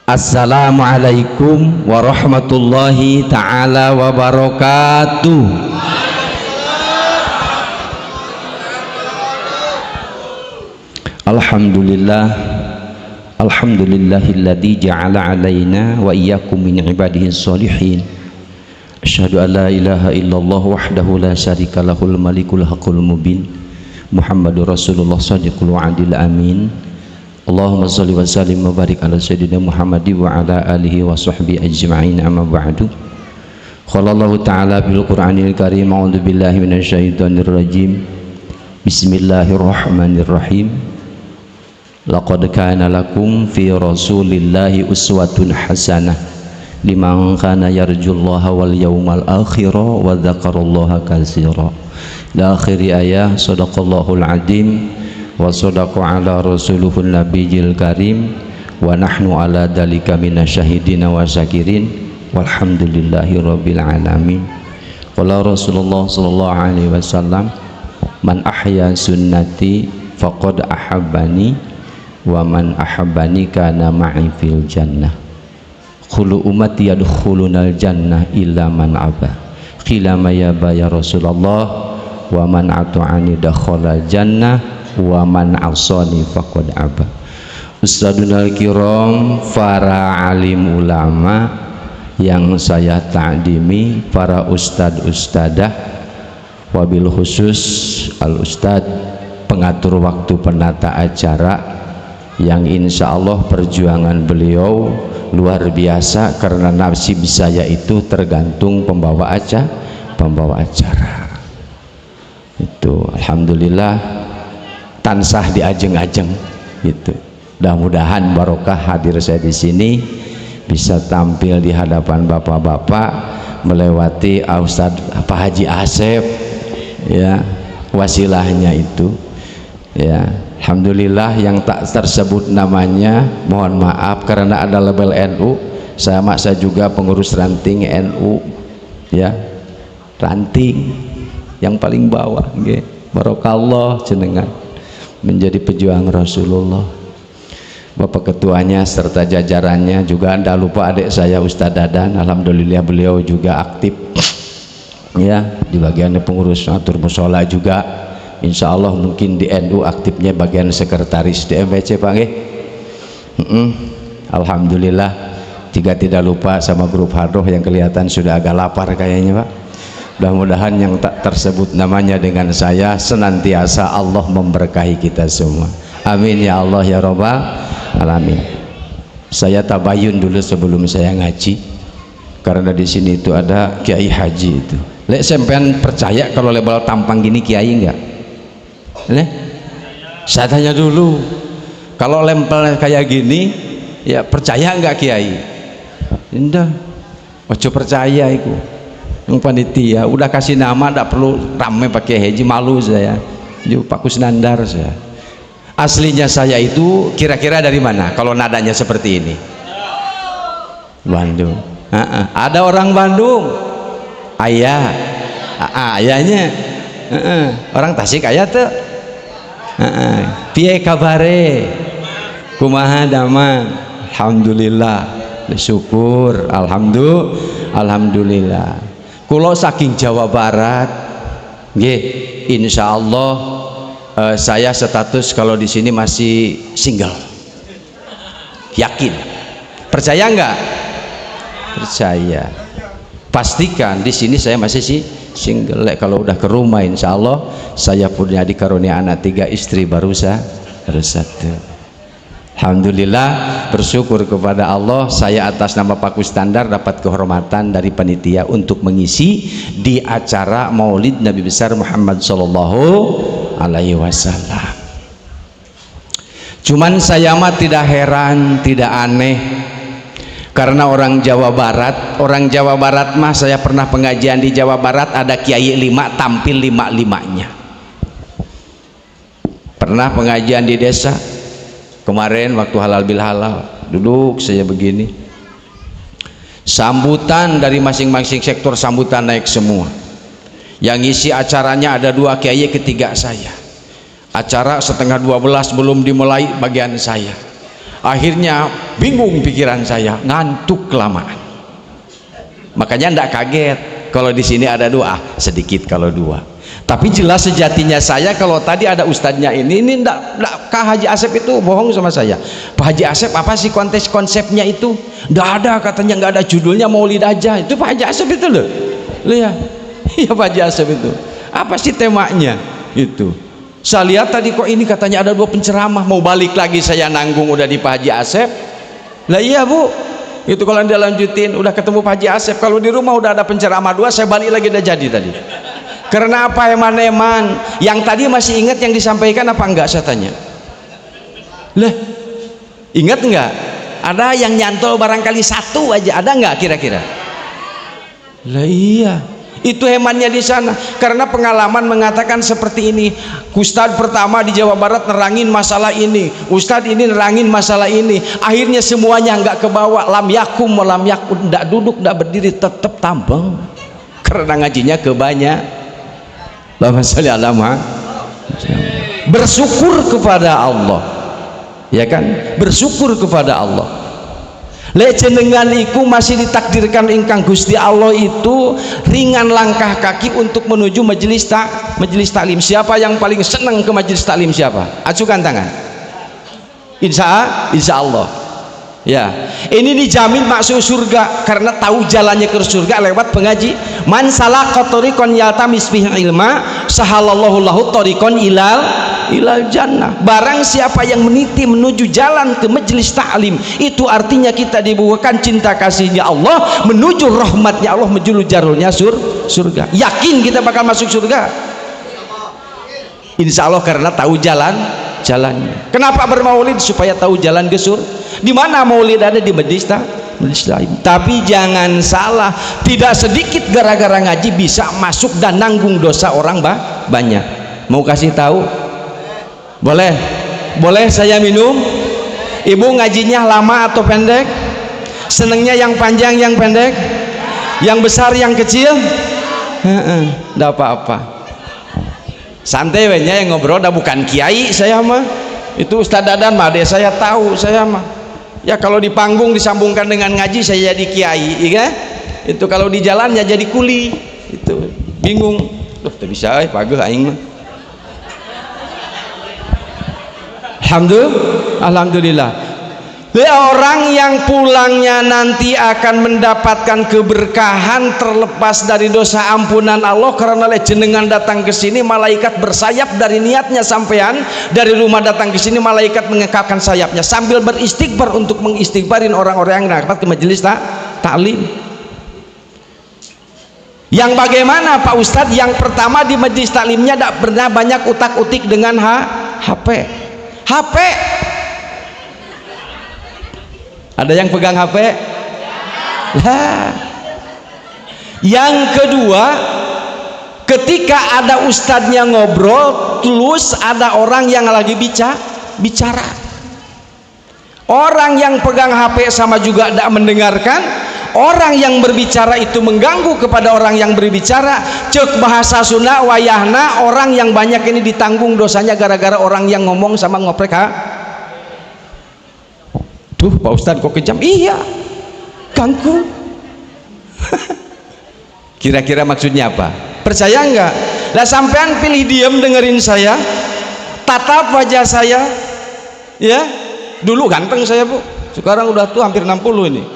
Assalamualaikum warahmatullahi ta'ala wabarakatuh. Alhamdulillah, alhamdulillahilladzi ja'ala alaina wa iyyakum min ibadihi sholihin. Asyhadu an la ilaha illallah wahdahu la syarika lahul malikul haqqul mubin. Muhammadur Rasulullah shadiqul wa'dil amin. Allahumma shalli wa sallim wa barik ala sayyidina Muhammadi wa ala alihi wa sahbihi ajma'in, amma ba'du. Qala Allah ta'ala bil Qur'anil Karim, a'udzu billahi minasyaitonir rajim. Bismillahirrahmanirrahim. Laqad kana lakum fi Rasulillahi uswatun hasanah liman kana yarjullaha wal yawmal akhir wa dzakarallaha katsira. La akhiri ayah. Shadaqallahul adzim wa sadaqa ala rasuluhun nabiyil karim wa nahnu ala dalika minasyahidina wa syakirin walhamdulillahi rabbil alamin. Qala Rasulullah sallallahu alaihi wasallam, man ahya sunnati faqad ahabbani wa man ahabbani kana ma'i fil jannah. Khulu ummati yadkhulunal jannah illa man aba. Qila ma ya Rasulullah wa man ata'ani dakhalal jannah wa man asani faqad aba. Ustadzunal kiram, para alim ulama yang saya ta'dimi, para ustad-ustadah, wabil khusus al ustad pengatur waktu penata acara yang insya Allah perjuangan beliau luar biasa, karena nasib saya itu tergantung pembawa acara itu. Alhamdulillah tansah diajeng-ajeng gitu. Mudah-mudahan barokah hadir saya di sini, bisa tampil di hadapan bapak-bapak melewati Ustadz Pak Haji Asep ya, wasilahnya itu ya. Alhamdulillah yang tak tersebut namanya mohon maaf karena ada label NU. Saya juga pengurus ranting NU ya, ranting yang paling bawah nggih. Barokallah jenengan menjadi pejuang Rasulullah. Bapak ketuanya serta jajarannya juga, anda lupa adik saya Ustadz Dadan, alhamdulillah beliau juga aktif ya di bagian pengurus atur mushola juga. Insya Allah mungkin di NU aktifnya bagian sekretaris di MVC Pak nggih. Alhamdulillah. Juga tidak lupa sama grup Hadoh yang kelihatan sudah agak lapar kayaknya Pak. Mudah-mudahan yang tak tersebut namanya dengan saya senantiasa Allah memberkahi kita semua. Amin ya Allah ya Rabbal alamin. Saya tabayun dulu sebelum saya ngaji, karena di sini itu ada Kiai Haji itu. Lek sampean percaya kalau label tampang gini Kiai enggak? Saya tanya dulu, kalau lempel kayak gini ya percaya enggak Kiai? Indah, ojo percaya itu. Yang panitia udah kasih nama, tidak perlu rame pakai Haji, malu saya. Ju Pak Kusnandar saya. Aslinya saya itu kira-kira dari mana kalau nadanya seperti ini? Bandung. Ada orang Bandung? Ayah. Ayahnya. Orang Tasik ayah tuh. Piye kabare? Kumaha damang? Alhamdulillah. Syukur. Alhamdulillah. Kulo saking Jawa Barat, nggih, insya Allah saya status kalau di sini masih single. Yakin? Percaya enggak? Percaya. Pastikan di sini saya masih single. Kalau udah ke rumah, insya Allah saya punya dikarunia anak 3, istri baru 1. Alhamdulillah, bersyukur kepada Allah, saya atas nama Pak Kusnandar dapat kehormatan dari panitia untuk mengisi di acara Maulid Nabi besar Muhammad sallallahu alaihi wasallam. Cuman saya mah tidak heran, tidak aneh, karena orang Jawa Barat mah saya pernah pengajian di Jawa Barat, ada kiai 5 tampil 5-5-nya. Pernah pengajian di desa kemarin waktu halal bil halal, duduk saya begini, sambutan dari masing-masing sektor, sambutan naik semua. Yang ngisi acaranya ada 2 kiai, ketiga saya. Acara setengah 12 belum dimulai bagian saya. Akhirnya bingung pikiran saya, ngantuk kelamaan. Makanya tidak kaget kalau di sini ada doa sedikit kalau dua. Tapi jelas sejatinya saya kalau tadi ada ustadznya ini enggak, Kak Haji Asep itu bohong sama saya. Pak Haji Asep apa sih konsepnya itu? Enggak ada katanya, enggak ada judulnya, maulid aja. Itu Pak Haji Asep itu loh. Loh ya. Iya Pak Haji Asep itu. Apa sih temanya? Itu. Saya lihat tadi kok ini katanya ada 2 penceramah, mau balik lagi saya nanggung udah di Pak Haji Asep. Lah iya Bu. Itu kalau dia lanjutin udah ketemu Pak Haji Asep, kalau di rumah udah ada penceramah 2 saya balik lagi udah jadi tadi. Karena apa eman-eman? Yang tadi masih ingat yang disampaikan apa enggak saya tanya? Lah, ingat enggak? Ada yang nyantol barangkali 1 aja, ada enggak kira-kira? Lah iya, itu hemannya di sana. Karena pengalaman mengatakan seperti ini. Ustadz pertama di Jawa Barat nerangin masalah ini, Ustadz ini nerangin masalah ini. Akhirnya semuanya enggak kebawa. Lam yakum lam yakun, enggak duduk, enggak berdiri, tetap tambang. Karena ngajinya kebanyak. Bersyukur kepada Allah, ya kan? Bersyukur kepada Allah. Lecenengan iku masih ditakdirkan ingkang Gusti Allah itu ringan langkah kaki untuk menuju majelis taklim. Siapa yang paling senang ke majelis taklim? Siapa? Acukan tangan. Insya Allah. Ya, ini dijamin masuk surga karena tahu jalannya ke surga lewat pengaji. Man salaka tariqan yaltamis fihi ilma sahalallahu lahu tariqan ilal jannah. Barang siapa yang meniti menuju jalan ke majelis taklim, itu artinya kita dibukakan cinta kasihnya Allah, menuju rahmatnya Allah, menuju jarulnya surga. Yakin kita bakal masuk surga? Insya Allah, karena tahu jalannya. Kenapa bermaulid? Supaya tahu jalan ke surga. Di mana maulid ada? Di majelis taklim. Tapi jangan salah, tidak sedikit gara-gara ngaji bisa masuk dan nanggung dosa orang banyak. Mau kasih tahu? Boleh? Boleh saya minum? Ibu ngajinya lama atau pendek? Senengnya yang panjang yang pendek? Yang besar yang kecil? Enggak apa-apa. Santai wenya yang ngobrol, dah bukan kiai saya mah. Itu Ustadz Dadan mah deh, saya tahu saya mah. Ya kalau di panggung disambungkan dengan ngaji saya jadi kiai, ya kan? Itu kalau di jalannya jadi kuli. Itu bingung. Loh, tak bisa pageuh aing mah. Alhamdulillah. Orang yang pulangnya nanti akan mendapatkan keberkahan terlepas dari dosa ampunan Allah karena jenengan datang ke sini, malaikat bersayap dari niatnya sampean dari rumah datang ke sini, malaikat mengekakkan sayapnya sambil beristighfar untuk mengistighfarin orang-orang yang dapat ke majelis taklim. Yang bagaimana Pak Ustadz? Yang pertama di majelis taklimnya tidak pernah banyak utak-utik dengan HP. Ada yang pegang HP? Lah. Yang kedua, ketika ada ustadznya ngobrol, terus ada orang yang lagi bicara. Orang yang pegang HP sama juga tidak mendengarkan. Orang yang berbicara itu mengganggu kepada orang yang berbicara. Cek bahasa Sunda wayahna, orang yang banyak ini ditanggung dosanya gara-gara orang yang ngomong sama ngoprek Tuh Pak Ustadz kok kejam? Iya, ganggu. Kira-kira maksudnya apa? Percaya enggak? Lah sampean pilih diam dengerin saya, tatap wajah saya, ya. Dulu ganteng saya Bu, sekarang udah tuh hampir 60 ini.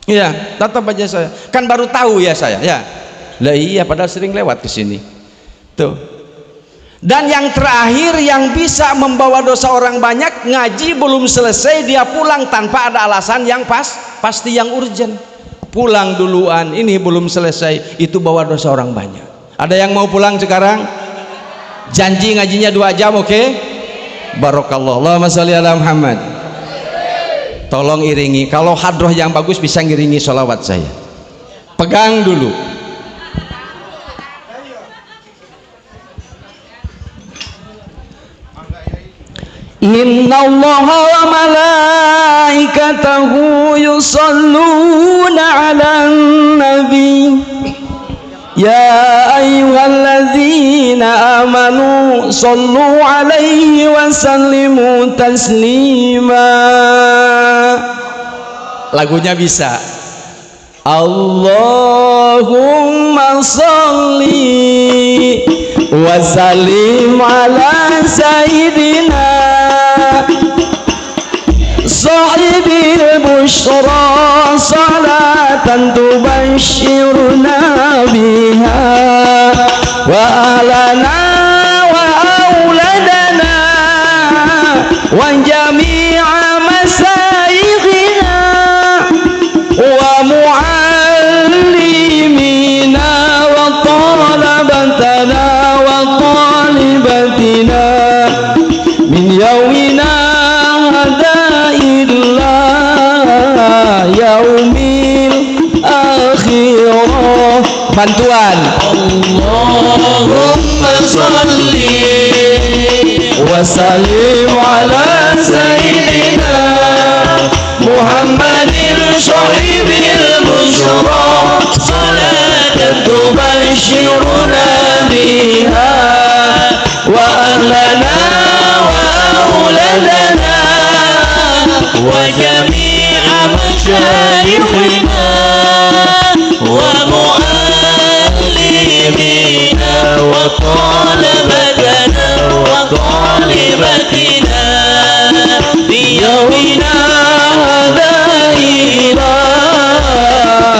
Iya, tatap wajah saya. Kan baru tahu ya saya, ya. Lah iya, padahal sering lewat ke sini. Tuh. Dan yang terakhir yang bisa membawa dosa orang banyak, ngaji belum selesai dia pulang tanpa ada alasan yang pasti yang urgent. Pulang duluan, ini belum selesai, itu bawa dosa orang banyak. Ada yang mau pulang sekarang? Janji ngajinya 2 jam, oke? Barakallah. Allahumma sholli ala Muhammad. Tolong iringi, kalau hadroh yang bagus bisa ngiringi sholawat saya. Pegang dulu. Inna allaha wa malaikatahu yusalluna ala nabi Ya ayyuhalladzina amanu sallu alaihi wa sallimu taslima. Lagunya bisa. Allahumma salli wa sallim ala sayyidina sahibil bushra salatan tubashshiruna biha wa ahlana wa auladana wa jami'a masayikhina wa muallimina wa talabatana wa talibatina min yawmina yaumil akhirah. Bantuan. Allahumma salli wa sallim ala sayyidina Muhammadin sahibil bushra salatan tubashshiruna biha wa ahlana wa auladana wa jami'a masyayikhina wa muallimina wa talabatana wa talibatina bi yawmina hadha ila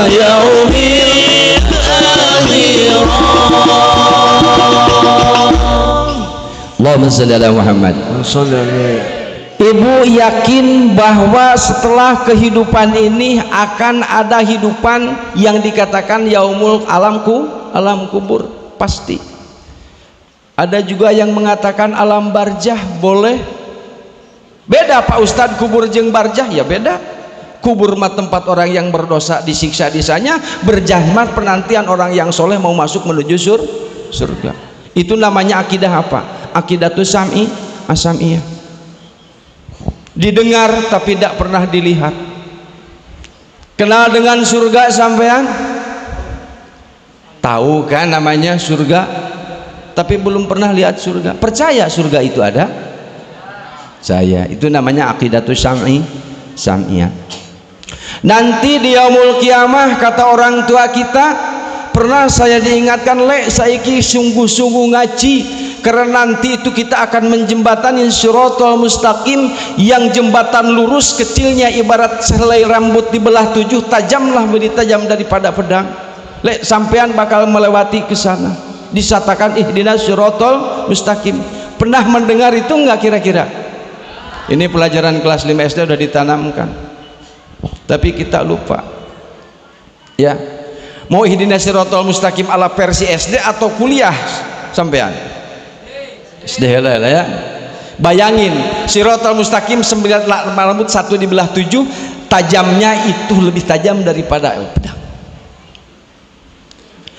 yaumil akhirah. Allahumma shalli ala Muhammad. Ibu yakin bahwa setelah kehidupan ini akan ada hidupan yang dikatakan yaumul alam kubur? Pasti. Ada juga yang mengatakan alam barjah, boleh. Beda Pak Ustadz, kubur jeung barjah ya beda. Kubur mah tempat orang yang berdosa disiksa di sana, berjah mah penantian orang yang soleh mau masuk menuju surga. Itu namanya akidah apa? Akidatus sam'iyah. Didengar tapi tidak pernah dilihat. Kenal dengan surga sampean? Tahu kan namanya surga, tapi belum pernah lihat surga. Percaya surga itu ada? Saya. Itu namanya akidatus sam'iyah. Nanti di yaumul kiamah kata orang tua kita, pernah saya diingatkan, lek saiki sungguh-sungguh ngaji, karena nanti itu kita akan menjembatani siratal mustaqim, yang jembatan lurus kecilnya ibarat selai rambut dibelah 7, tajamlah lebih tajam daripada pedang. Lek sampean bakal melewati ke sana, disatakan ihdinas siratal mustaqim. Pernah mendengar itu enggak kira-kira? Ini pelajaran kelas 5 SD sudah ditanamkan, tapi kita lupa. Ya, mau ihdinas siratal mustaqim ala versi SD atau kuliah sampean? SD lah ya. Bayangin siratal mustaqim 9 rambut 1 dibelah 7, tajamnya itu lebih tajam daripada pedang.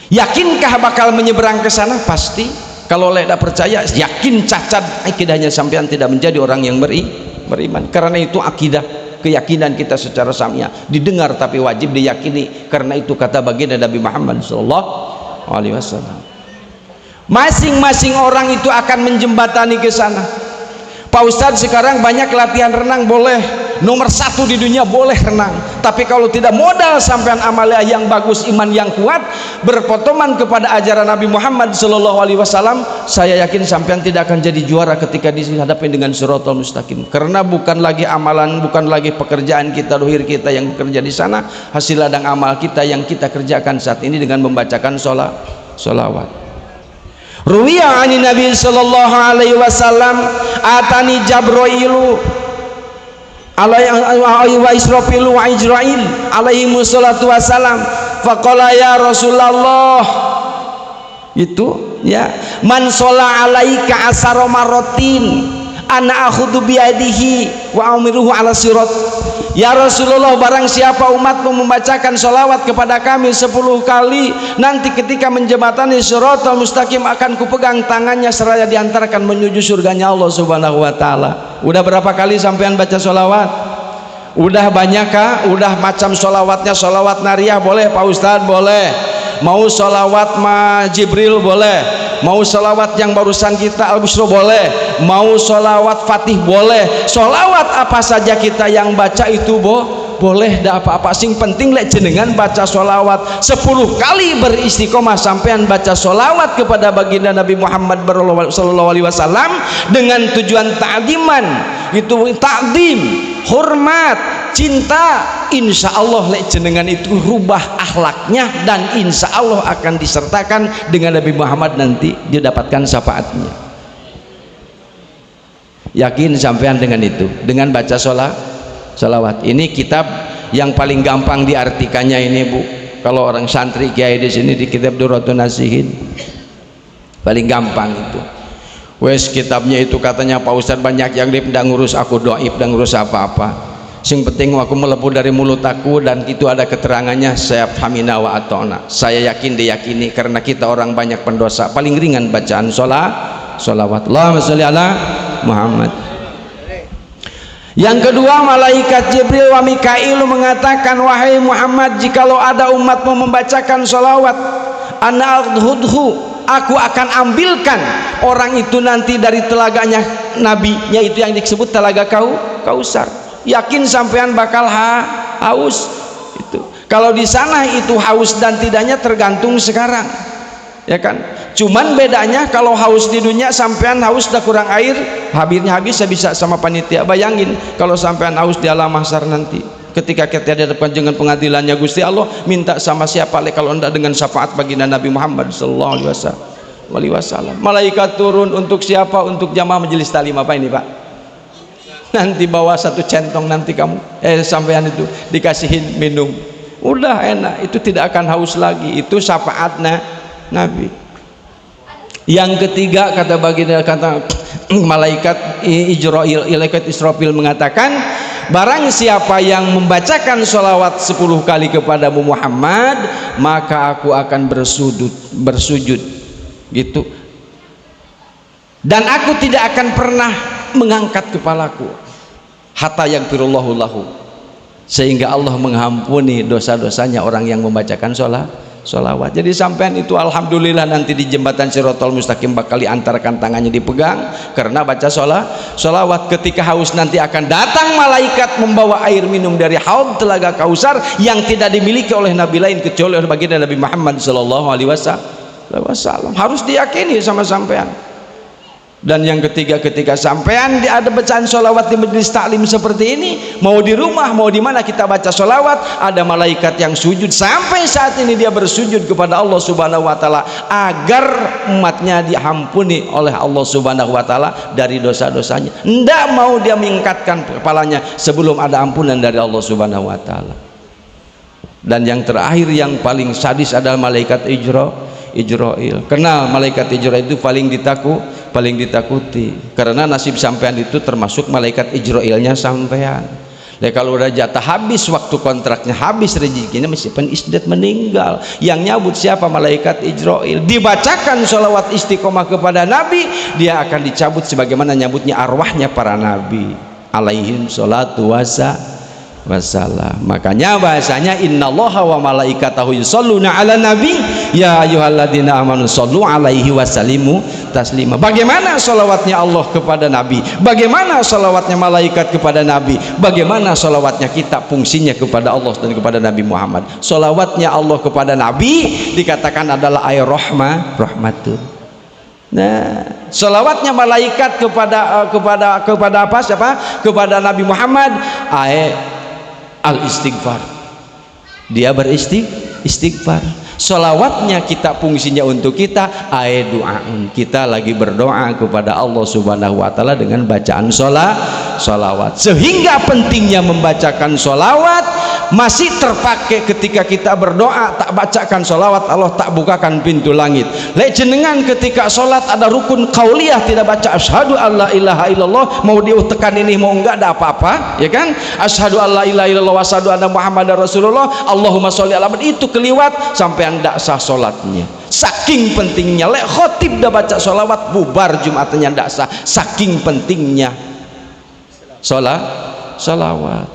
Yakinkah bakal menyeberang ke sana? Pasti. Kalau tidak percaya, yakin cacat akidahnya sampean tidak menjadi orang yang beriman. Karena itu akidah, keyakinan kita secara sam'iyah, didengar tapi wajib diyakini, karena itu kata baginda Nabi Muhammad SAW. Masing-masing orang itu akan menjembatani ke sana. Pak Ustadz, sekarang banyak latihan renang, boleh. Nomor 1 di dunia boleh renang. Tapi kalau tidak modal sampean amalia yang bagus, iman yang kuat, berpotongan kepada ajaran Nabi Muhammad SAW, saya yakin sampean tidak akan jadi juara ketika dihadapi dengan siratal mustaqim. Karena bukan lagi amalan, bukan lagi pekerjaan kita, dohir kita yang bekerja di sana, hasil ladang amal kita yang kita kerjakan saat ini dengan membacakan sholawat. Ruwiya ani Nabi sallallahu alaihi wasallam atani Jabrailu alaihi wa Israfilu wa Ijrail alaihi wassalatu wassalam faqala ya Rasulullah, itu ya, man sholla alaika asara marotin ana akhudhu biadihi wa amiruhu ala sirat. Ya Rasulullah, barang siapa umatmu membacakan sholawat kepada kami 10 kali, nanti ketika menjembatani siratal mustaqim akan kupegang tangannya seraya diantarkan menuju surganya Allah subhanahu wa ta'ala. Udah berapa kali sampean baca sholawat? Udah banyak kah? Udah macam sholawatnya sholawat nariyah boleh Pak Ustadz? Boleh. mau sholawat ma Jibril boleh, mau sholawat yang barusan kita Al-Busra boleh, mau sholawat Fatih boleh, sholawat apa saja kita yang baca itu boleh, dah apa-apa, sing penting lek jenengan baca sholawat 10 kali beristiqomah sampean baca sholawat kepada baginda Nabi Muhammad sallallahu alaihi wasallam dengan tujuan ta'diman, itu ta'dim, hormat, cinta, insya Allah lek jenengan itu rubah akhlaknya dan insya Allah akan disertakan dengan Nabi Muhammad nanti didapatkan syafaatnya. Yakin sampean dengan itu, dengan baca sholawat. Ini kitab yang paling gampang diartikannya ini Bu. Kalau orang santri kiai di sini di kitab Durratun Nasihin paling gampang itu. Wes kitabnya itu katanya Pak Ustadz banyak yang tidak ngurus aku doib dan ngurus apa-apa. Sing penting aku melepuh dari mulut aku dan itu ada keterangannya saya famina wa atona. Saya yakin diyakini karena kita orang banyak pendosa. Paling ringan bacaan sholawat. Allahumma sholli ala Muhammad. Yang kedua, malaikat Jibril wa Mikail mengatakan, wahai Muhammad, jikalau ada umatmu membacakan sholawat, ana aghudhu, aku akan ambilkan orang itu nanti dari telaganya Nabi, yaitu yang disebut telaga Kausar. Yakin sampean bakal haus itu. Kalau di sana itu haus dan tidaknya tergantung sekarang, ya kan? Cuman bedanya kalau haus di dunia sampean haus dah kurang air, habisnya habis saya bisa sama panitia. Bayangin kalau sampean haus di alam mahsyar nanti, ketika kita dihadapkan dengan pengadilannya Gusti Allah, minta sama siapa kalau enggak dengan syafaat baginda Nabi Muhammad sallallahu alaihi wasallam. Malaikat turun untuk siapa? Untuk jamaah majelis taklim apa ini Pak? Nanti bawa satu centong, nanti kamu sampean itu dikasihin minum, udah enak, itu tidak akan haus lagi. Itu syafaatnya Nabi. Yang ketiga, kata malaikat Israfil mengatakan, barang siapa yang membacakan sholawat 10 kali kepadamu Muhammad, maka aku akan bersujud gitu, dan aku tidak akan pernah mengangkat kepalaku hatta yaghfirullahu lahu, sehingga Allah mengampuni dosa-dosanya orang yang membacakan sholawat. Jadi sampean itu alhamdulillah nanti di jembatan Siratal Mustaqim bakal diantarkan tangannya dipegang karena baca sholawat. Ketika haus nanti akan datang malaikat membawa air minum dari haud telaga Kausar yang tidak dimiliki oleh nabi lain kecuali oleh baginda Nabi Muhammad sallallahu alaihi wasallam. Harus diyakini sama sampean. Dan yang ketiga, ketika sampean ada bacaan sholawat di majelis taklim seperti ini, mau di rumah mau di mana kita baca sholawat, ada malaikat yang sujud. Sampai saat ini dia bersujud kepada Allah subhanahu wa ta'ala agar umatnya diampuni oleh Allah subhanahu wa ta'ala dari dosa-dosanya. Tidak mau dia mengangkatkan kepalanya sebelum ada ampunan dari Allah subhanahu wa ta'ala. Dan yang terakhir yang paling sadis adalah malaikat Ijrail. Kenal malaikat Ijrail itu paling ditakuti karena nasib sampean itu termasuk malaikat Ijrailnya sampean. Dan kalau udah jatah habis, waktu kontraknya habis, rezekinya masih isdat meninggal. Yang nyabut siapa? Malaikat Ijrail. Dibacakan sholawat istiqomah kepada Nabi, dia akan dicabut sebagaimana nyabutnya arwahnya para nabi alaihim sholatu wassalam. Makanya bahasanya innallaha wa malaikatahu yusholluna ala nabi ya ayyuhalladzina amanu shollu alaihi wasallimu taslima. Bagaimana sholawatnya Allah kepada Nabi, bagaimana sholawatnya malaikat kepada Nabi, bagaimana sholawatnya kita fungsinya kepada Allah dan kepada Nabi Muhammad. Sholawatnya Allah kepada Nabi dikatakan adalah ay rahmatun. Nah, sholawatnya malaikat kepada apa? Siapa? Kepada Nabi Muhammad ay al-istighfar, dia beristighfar. Sholawatnya kita fungsinya untuk kita doaun, kita lagi berdoa kepada Allah subhanahu wa ta'ala dengan bacaan sholawat. Sehingga pentingnya membacakan sholawat masih terpakai ketika kita berdoa tak bacakan sholawat, Allah tak bukakan pintu langit. Lek jenengan ketika sholat ada rukun qauliyah tidak baca asyhadu alla ilaha illallah, mau diutekan ini mau enggak ada apa-apa, ya kan? Asyhadu alla ilaha illallah wa asyhadu anna muhammadar rasulullah Allahumma sholli ala Muhammad, itu keliwat sampai anda sah sholatnya. Saking pentingnya lek khotib dah baca sholawat bubar jumatnya ndak sah, saking pentingnya sholawat.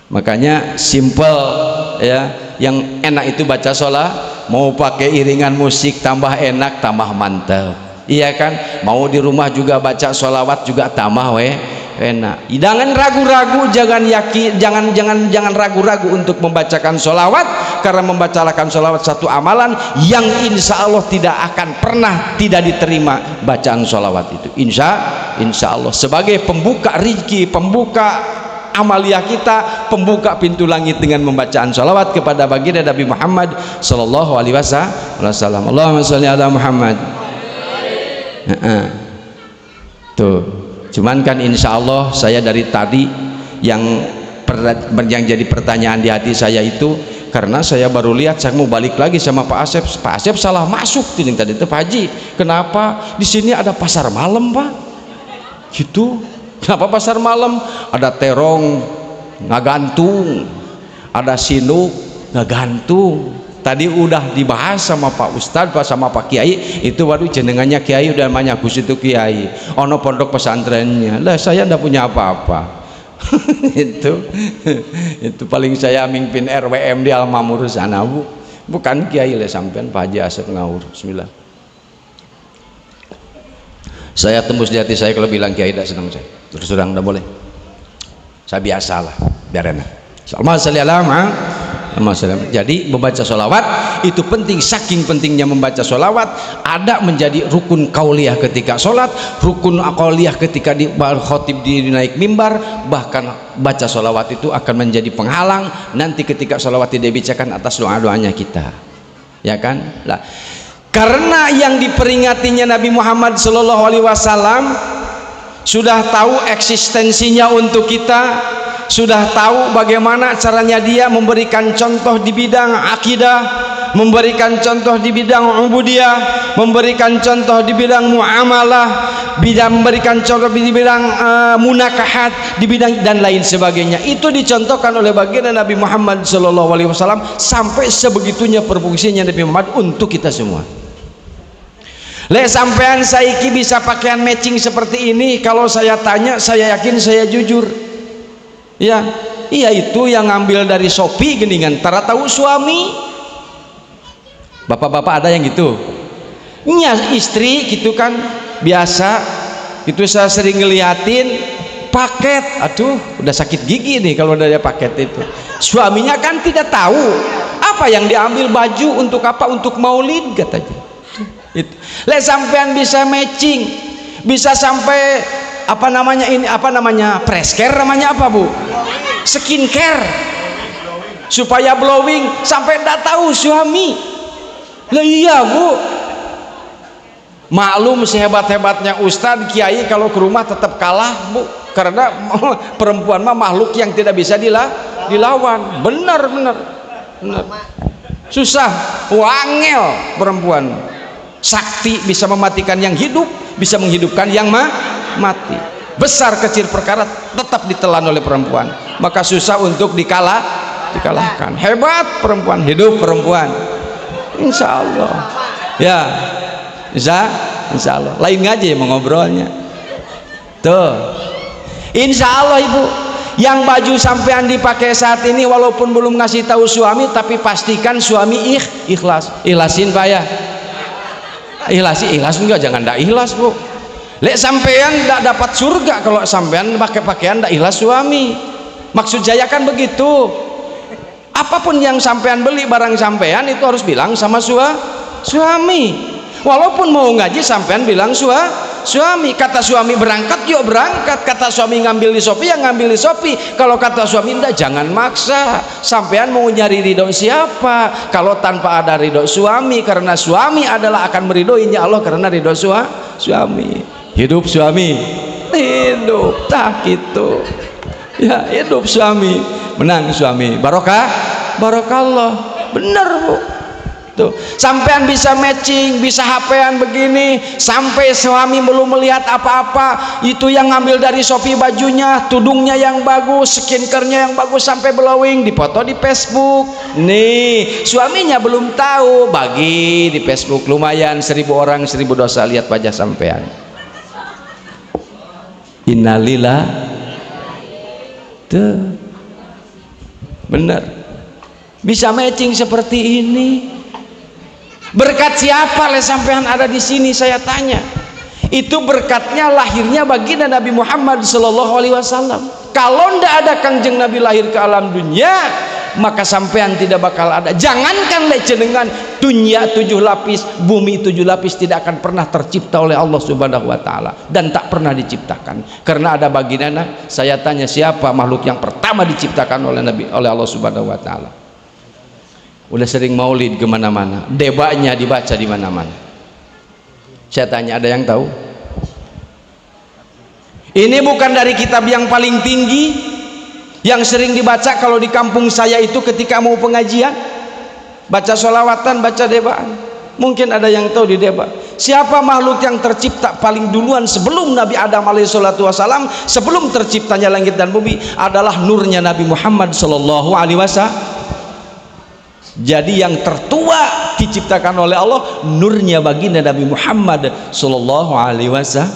Makanya simple ya, yang enak itu baca mau pakai iringan musik tambah enak tambah mantap, iya kan? Mau di rumah juga baca sholawat juga tambah enak. Jangan ragu-ragu, jangan ragu-ragu untuk membacakan sholawat, karena membacakan sholawat satu amalan yang insya Allah tidak akan pernah tidak diterima bacaan sholawat itu, insya Allah sebagai pembuka rezeki, pembuka amalia kita, pembuka pintu langit dengan membacaan sholawat kepada baginda Nabi Muhammad sallallahu alaihi wasallam. Allahumma sholli ala Muhammad. Tuh, cuman kan insya Allah saya dari tadi yang jadi pertanyaan di hati saya itu, karena saya baru lihat, saya mau balik lagi sama Pak Asep salah masuk tadi itu Pak Haji, kenapa di sini ada pasar malam Pak? Gitu. Kenapa pasar malam? Ada terong ngagantung, ada sinuk ngagantung. Tadi udah dibahas sama Pak Ustadz, sama Pak Kiai, itu waduh jenengannya Kiai udah namanya Gus itu Kiai, ono pondok pesantrennya lah, saya ndak punya apa-apa. itu paling saya mimpin RWM di Almamur sana, bukan Kiai lah sampean Pak Haji Asep ngawur. Bismillah. Saya tembus di hati saya kalau bilang Kiai tidak senang saya, terus terang tidak boleh, saya biasalah biar enak. Jadi membaca sholawat itu penting, saking pentingnya membaca sholawat, ada menjadi rukun kauliyah ketika sholat, rukun kauliyah ketika di khotib naik mimbar, bahkan baca sholawat itu akan menjadi penghalang nanti ketika sholawat tidak dibacakan atas doa-doanya kita, ya kan? Lah, karena yang diperingatinya Nabi Muhammad sallallahu alaihi wasallam sudah tahu eksistensinya untuk kita, sudah tahu bagaimana caranya dia memberikan contoh di bidang akidah, memberikan contoh di bidang ubudiyah, memberikan contoh di bidang muamalah, memberikan contoh di bidang munakahat, di bidang dan lain sebagainya. Itu dicontohkan oleh baginda Nabi Muhammad sallallahu alaihi wasallam, sampai sebegitunya berfungsinya Nabi Muhammad untuk kita semua. Lek sampean saiki bisa pakaian matching seperti ini, kalau saya tanya, saya yakin saya jujur. Ya, iya itu yang ngambil dari Shopee geningan, tara tahu suami. Bapak-bapak ada yang gitu? Nya istri gitu kan, biasa. Itu saya sering ngeliatin paket, aduh udah sakit gigi nih kalau udah ada paket itu. Suaminya kan tidak tahu apa yang diambil, baju untuk apa, untuk maulid katanya. Lek sampean bisa matching, bisa sampai apa namanya ini, apa namanya, press-care namanya apa Bu, skincare, supaya glowing, sampai tidak tahu suami. Lah iya Bu, maklum sehebat-hebatnya Ustadz Kiai kalau ke rumah tetap kalah Bu, karena perempuan mah makhluk yang tidak bisa dilawan. Benar susah, wangel perempuan. Sakti bisa mematikan yang hidup, bisa menghidupkan yang mati. Besar kecil perkara tetap ditelan oleh perempuan, maka susah untuk dikalahkan. Hebat perempuan, hidup perempuan, insya Allah. Ya, insya Allah. Lain ngaji ya mengobrolnya. Tuh, insya Allah Ibu, yang baju sampean dipakai saat ini walaupun belum ngasih tahu suami, tapi pastikan suami ikhlasin Pak ya. Ikhlas enggak, jangan ndak ikhlas Bu. Lek sampean ndak dapat surga kalau sampean pakai pakaian ndak ikhlas suami. Maksud saya kan begitu. Apapun yang sampean beli barang sampean itu harus bilang sama suami. Walaupun mau ngaji sampean bilang suami. Kata suami berangkat, yuk berangkat. Kata suami ngambil di Shopee, ya ngambil di Shopee. Kalau kata suami enggak, jangan maksa. Sampean mau nyari ridho siapa kalau tanpa ada ridho suami? Karena suami adalah akan meridhoinya Allah karena ridho suami. Hidup suami, hidup tak gitu ya, hidup suami, menang suami, barokallah. Bener Bu. Tuh, sampean bisa matching, bisa HP-an begini, sampai suami belum melihat apa-apa, itu yang ngambil dari Shopee bajunya, tudungnya yang bagus, skincare-nya yang bagus, sampai blowing, dipoto di Facebook. Nih, suaminya belum tahu, bagi di Facebook, lumayan 1000 orang 1000 dosa, lihat wajah sampean. Innalillah. Tuh, bener, bisa matching seperti ini. Berkat siapa le sampean ada di sini, saya tanya. Itu berkatnya lahirnya baginda Nabi Muhammad sallallahu alaihi wasallam. Kalau ndak ada Kangjeng Nabi lahir ke alam dunia, maka sampean tidak bakal ada. Jangankan le jenengan, dunia 7 lapis, bumi 7 lapis tidak akan pernah tercipta oleh Allah Subhanahu wa taala, dan tak pernah diciptakan. Karena ada baginda. Saya tanya, siapa makhluk yang pertama diciptakan oleh Nabi, oleh Allah Subhanahu wa taala? Udah sering maulid kemana-mana, debanya dibaca di mana-mana. Saya tanya, ada yang tahu? Ini bukan dari kitab yang paling tinggi yang sering dibaca kalau di kampung saya itu ketika mau pengajian, baca sholawatan, baca debaan. Mungkin ada yang tahu di deba, siapa makhluk yang tercipta paling duluan sebelum Nabi Adam alaihissalatu wassalam, sebelum terciptanya langit dan bumi, adalah nurnya Nabi Muhammad sallallahu alaihi wasallam. Jadi yang tertua diciptakan oleh Allah, nurnya baginda Nabi Muhammad sallallahu alaihi wasallam.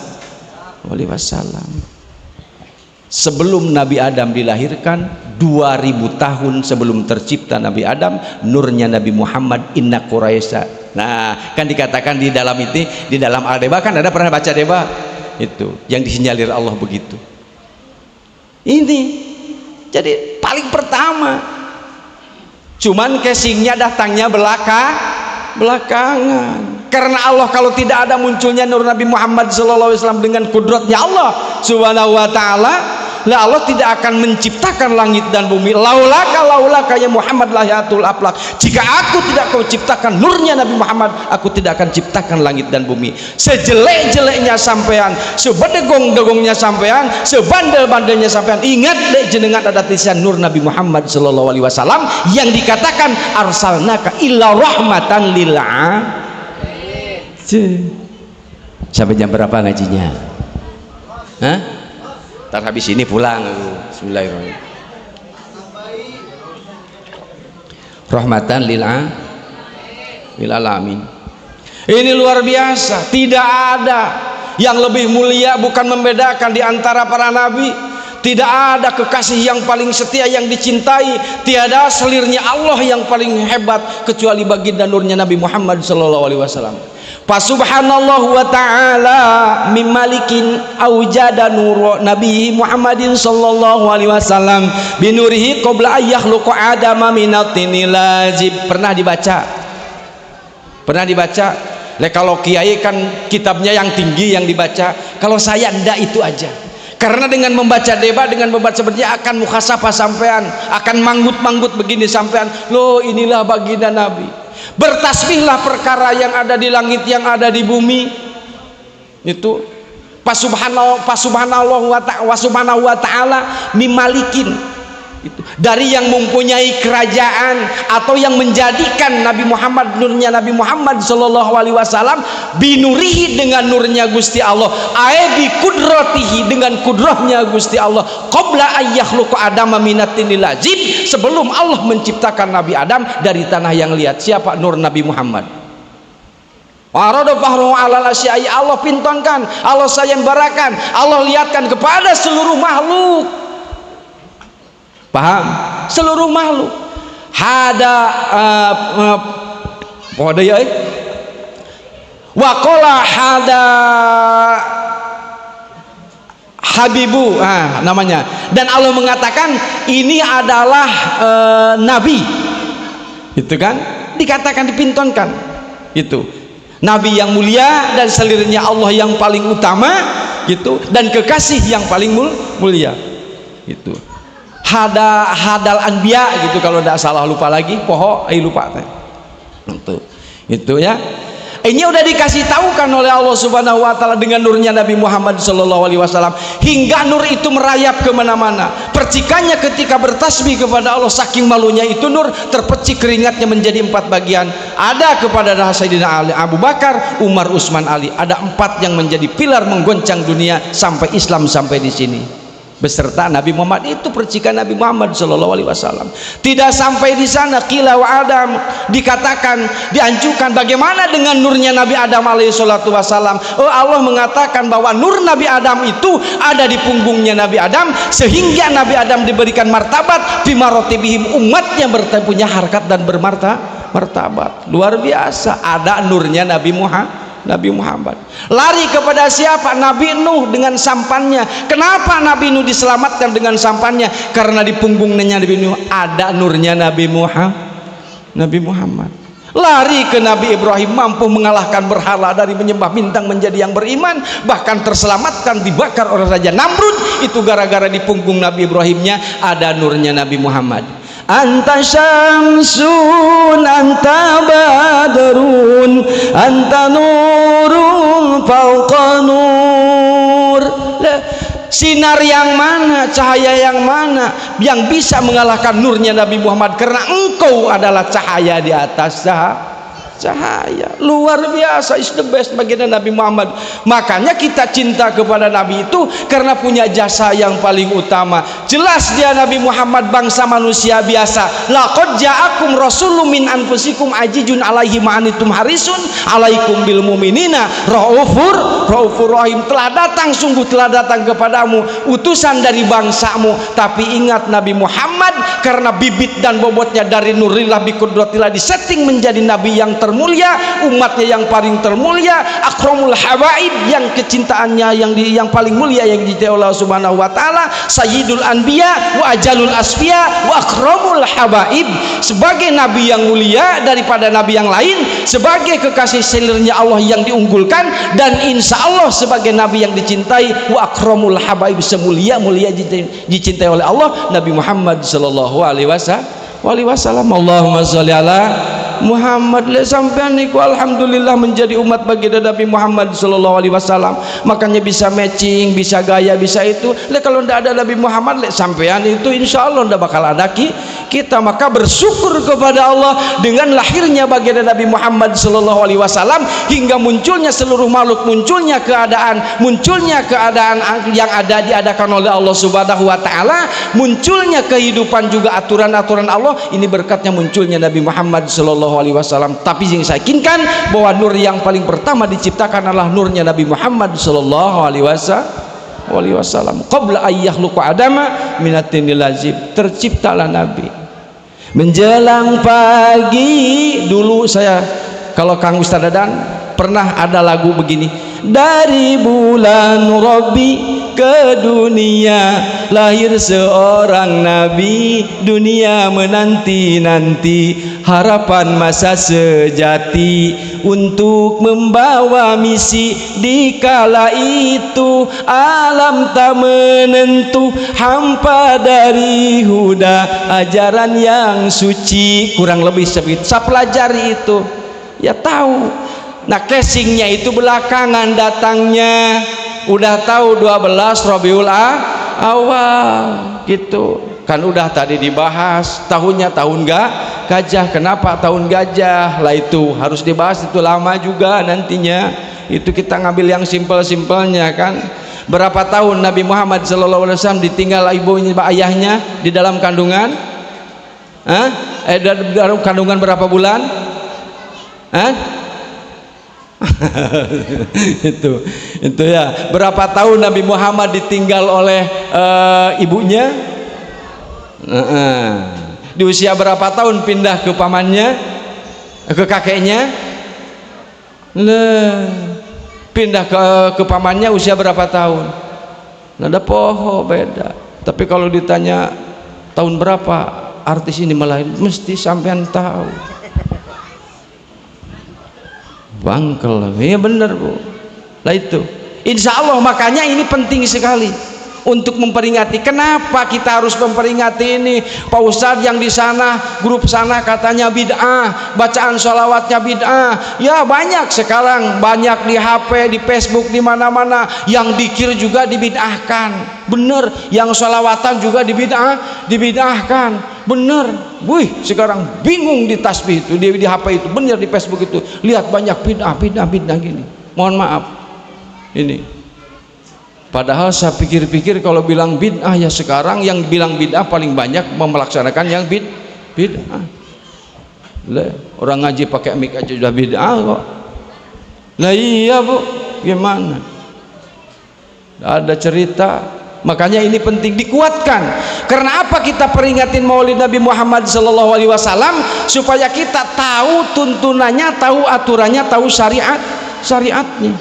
Sebelum Nabi Adam dilahirkan, 2000 tahun sebelum tercipta Nabi Adam, nurnya Nabi Muhammad inna Quraisya. Nah, kan dikatakan di dalam itu, di dalam Al-Deba kan ada, pernah baca deba itu yang disinyalir Allah begitu. Ini jadi paling pertama. Cuman casingnya datangnya belakangan. Karena Allah kalau tidak ada munculnya nur Nabi Muhammad SAW dengan kudratnya Allah Subhanahu wa taala, lah Allah tidak akan menciptakan langit dan bumi. Laulaka ya Muhammad lahiatul aflak. Jika aku tidak kau ciptakan nurnya Nabi Muhammad, aku tidak akan ciptakan langit dan bumi. Sejelek-jeleknya sampean, sebedegong-degongnya sampean, sebandel-bandelnya sampean, ingat deh jenengan ada tulisan nur Nabi Muhammad sallallahu alaihi wasallam yang dikatakan arsalnaka illa rahmatan lil alamin. Sampai jam berapa ngajinya? Hah? Ntar habis ini pulang. Bismillahirrahmanirrahim. Rahmatan lil alamin. Ini luar biasa. Tidak ada yang lebih mulia, bukan membedakan di antara para nabi. Tidak ada kekasih yang paling setia, yang dicintai. Tiada selirnya Allah yang paling hebat kecuali baginda nurnya Nabi Muhammad sallallahu alaihi wasallam. Fasubhanallah wa ta'ala mimalikin aujada nur Nabi Muhammadin sallallahu alaihi wasallam binurihi qabla ayyahluqa adama minatinil lazib. Pernah dibaca? Pernah dibaca? Kalau kiai kan kitabnya yang tinggi yang dibaca. Kalau saya ndak, itu aja. Karena dengan membaca deba, dengan membaca seperti akan mukhasafah sampean, akan manggut-manggut begini sampean. Loh, inilah baginda Nabi. Bertasbihlah perkara yang ada di langit, yang ada di bumi. Itu subhanallah wa ta'ala mimalikin. Itu dari yang mempunyai kerajaan atau yang menjadikan Nabi Muhammad, nurnya Nabi Muhammad sallallahu alaihi wasallam, binurihi dengan nurnya Gusti Allah, bi kudratihi dengan kudrahnya Gusti Allah, qabla ayyahluqa adama minatinil lazib, sebelum Allah menciptakan Nabi Adam dari tanah yang liat. Siapa nur Nabi Muhammad? Allah pintonkan, Allah sayembarakan, Allah lihatkan kepada seluruh makhluk. Paham? Seluruh makhluk. Hada ya. Wa qala hada habibu, namanya. Dan Allah mengatakan ini adalah nabi. Itu kan? Dikatakan, dipintonkan. Itu. Nabi yang mulia dan selirnya Allah yang paling utama, gitu, dan kekasih yang paling mulia. Itu. Hadal anbiya gitu, kalau tidak salah, lupa lagi lupa itu ya. Ini udah dikasih tahu kan oleh Allah Subhanahu wa taala dengan nurnya Nabi Muhammad sallallahu alaihi wasallam, hingga nur itu merayap kemana-mana. Percikannya ketika bertasbih kepada Allah, saking malunya itu nur, terpercik keringatnya menjadi 4 bagian. Ada kepada Sayyidina Ali, Abu Bakar, Umar, Utsman, Ali. Ada 4 yang menjadi pilar menggoncang dunia sampai Islam sampai di sini. Beserta Nabi Muhammad, itu percikan Nabi Muhammad sallallahu alaihi wasallam. Tidak sampai di sana, qila wa Adam, dikatakan, dianjurkan bagaimana dengan nurnya Nabi Adam alaihi salatu wasallam. Allah mengatakan bahwa nur Nabi Adam itu ada di punggungnya Nabi Adam, sehingga Nabi Adam diberikan martabat bimarotibihim, umatnya punya harkat dan martabat luar biasa. Ada nurnya Nabi Muhammad. Lari kepada siapa? Nabi Nuh dengan sampannya. Kenapa Nabi Nuh diselamatkan dengan sampannya? Karena di punggungnya Nabi Nuh ada nurnya Nabi Muhammad. Lari ke Nabi Ibrahim, mampu mengalahkan berhala dari menyembah bintang menjadi yang beriman, bahkan terselamatkan dibakar oleh Raja Namrud. Itu gara-gara di punggung Nabi Ibrahimnya ada nurnya Nabi Muhammad. Anta syamsun anta badrun anta nurun fauqa nur. Sinar yang mana, cahaya yang mana yang bisa mengalahkan nurnya Nabi Muhammad? Karena engkau adalah cahaya di atas cahaya. Luar biasa, is the best bagian Nabi Muhammad. Makanya kita cinta kepada Nabi itu karena punya jasa yang paling utama. Jelas dia Nabi Muhammad bangsa manusia biasa. Laqad ja'akum rasulun min anfusikum ajijun alaihi ma'anitum harisun alaikum bil mu'minina raufur rahim. Telah datang, sungguh telah datang kepadamu utusan dari bangsamu. Tapi ingat Nabi Muhammad karena bibit dan bobotnya dari nurillah bi qudratillah disetting menjadi nabi yang termulia, umatnya yang paling termulia, akramul habaib, yang kecintaannya yang paling mulia yang dicintai Allah Subhanahu wa taala, sayyidul anbiya wa ajalul asfiya wa akramul habaib, sebagai nabi yang mulia daripada nabi yang lain, sebagai kekasih sayangnya Allah yang diunggulkan, dan insya Allah sebagai nabi yang dicintai, wa akramul habaib, semulia-mulia dicintai oleh Allah Nabi Muhammad sallallahu alaihi wasallam. Allahumma sholli ala Muhammad. Sampean niku alhamdulillah menjadi umat baginda Nabi Muhammad sallallahu alaihi wasallam. Makanya bisa matching, bisa gaya, bisa itu. Kalau ndak ada Nabi Muhammad sampean itu insyaallah ndak bakal ada kita. Maka bersyukur kepada Allah dengan lahirnya baginda Nabi Muhammad sallallahu alaihi wasallam hingga munculnya seluruh makhluk, munculnya keadaan yang ada diadakan oleh Allah Subhanahu wa taala, munculnya kehidupan juga aturan-aturan Allah. Ini berkatnya munculnya Nabi Muhammad sallallahu alaihi wasallam. Tapi yang saya yakinkan bahwa nur yang paling pertama diciptakan adalah nurnya Nabi Muhammad sallallahu alaihi wasallam. Qabla ayyahluqa adama minatinil lazib, terciptalah Nabi. Menjelang pagi dulu saya, kalau Kang Ustaz Dadan pernah ada lagu begini, dari bulan Robbi ke dunia lahir seorang nabi, dunia menanti-nanti harapan masa sejati untuk membawa misi. Di kala itu alam tak menentu, hampa dari huda ajaran yang suci. Kurang lebih seperti saya pelajari itu ya tahu. Nah casingnya itu belakangan datangnya, udah tahu 12 Rabiul Awal gitu kan, udah tadi dibahas tahunnya tahun gajah. Kenapa tahun gajah lah? Itu harus dibahas, itu lama juga nantinya. Itu kita ngambil yang simpel-simpelnya kan. Berapa tahun Nabi Muhammad sallallahu alaihi wasallam ditinggal ibunya, ayahnya di dalam kandungan? Dalam kandungan berapa bulan? itu ya. Berapa tahun Nabi Muhammad ditinggal oleh ibunya? Di usia berapa tahun pindah ke pamannya, ke kakeknya? Pindah ke pamannya usia berapa tahun? Nada poho beda. Tapi kalau ditanya tahun berapa artis ini melahirkan, mesti sampean tahu. Bangkel, ya bener Bu. Lah itu insya Allah. Makanya ini penting sekali untuk memperingati. Kenapa kita harus memperingati ini? Pak Ustadz yang di sana, grup sana katanya bid'ah, bacaan sholawatnya bid'ah. Ya banyak sekarang, banyak di HP, di Facebook, di mana-mana. Yang dikir juga dibid'ahkan, bener. Yang sholawatan juga dibid'ahkan, bener. Wih, sekarang bingung di tasbih itu, di HP itu, bener, di Facebook itu. Lihat banyak bid'ah gini. Mohon maaf ini. Padahal saya pikir-pikir kalau bilang bid'ah ya sekarang yang bilang bid'ah paling banyak melaksanakan yang bid'ah. Orang ngaji pakai mic aja sudah bid'ah kok. Lah iya Bu, gimana? Ada cerita Makanya ini penting dikuatkan. Karena apa kita peringatin Maulid Nabi Muhammad sallallahu alaihi wasallam? Supaya kita tahu tuntunannya, tahu aturannya, tahu syariatnya.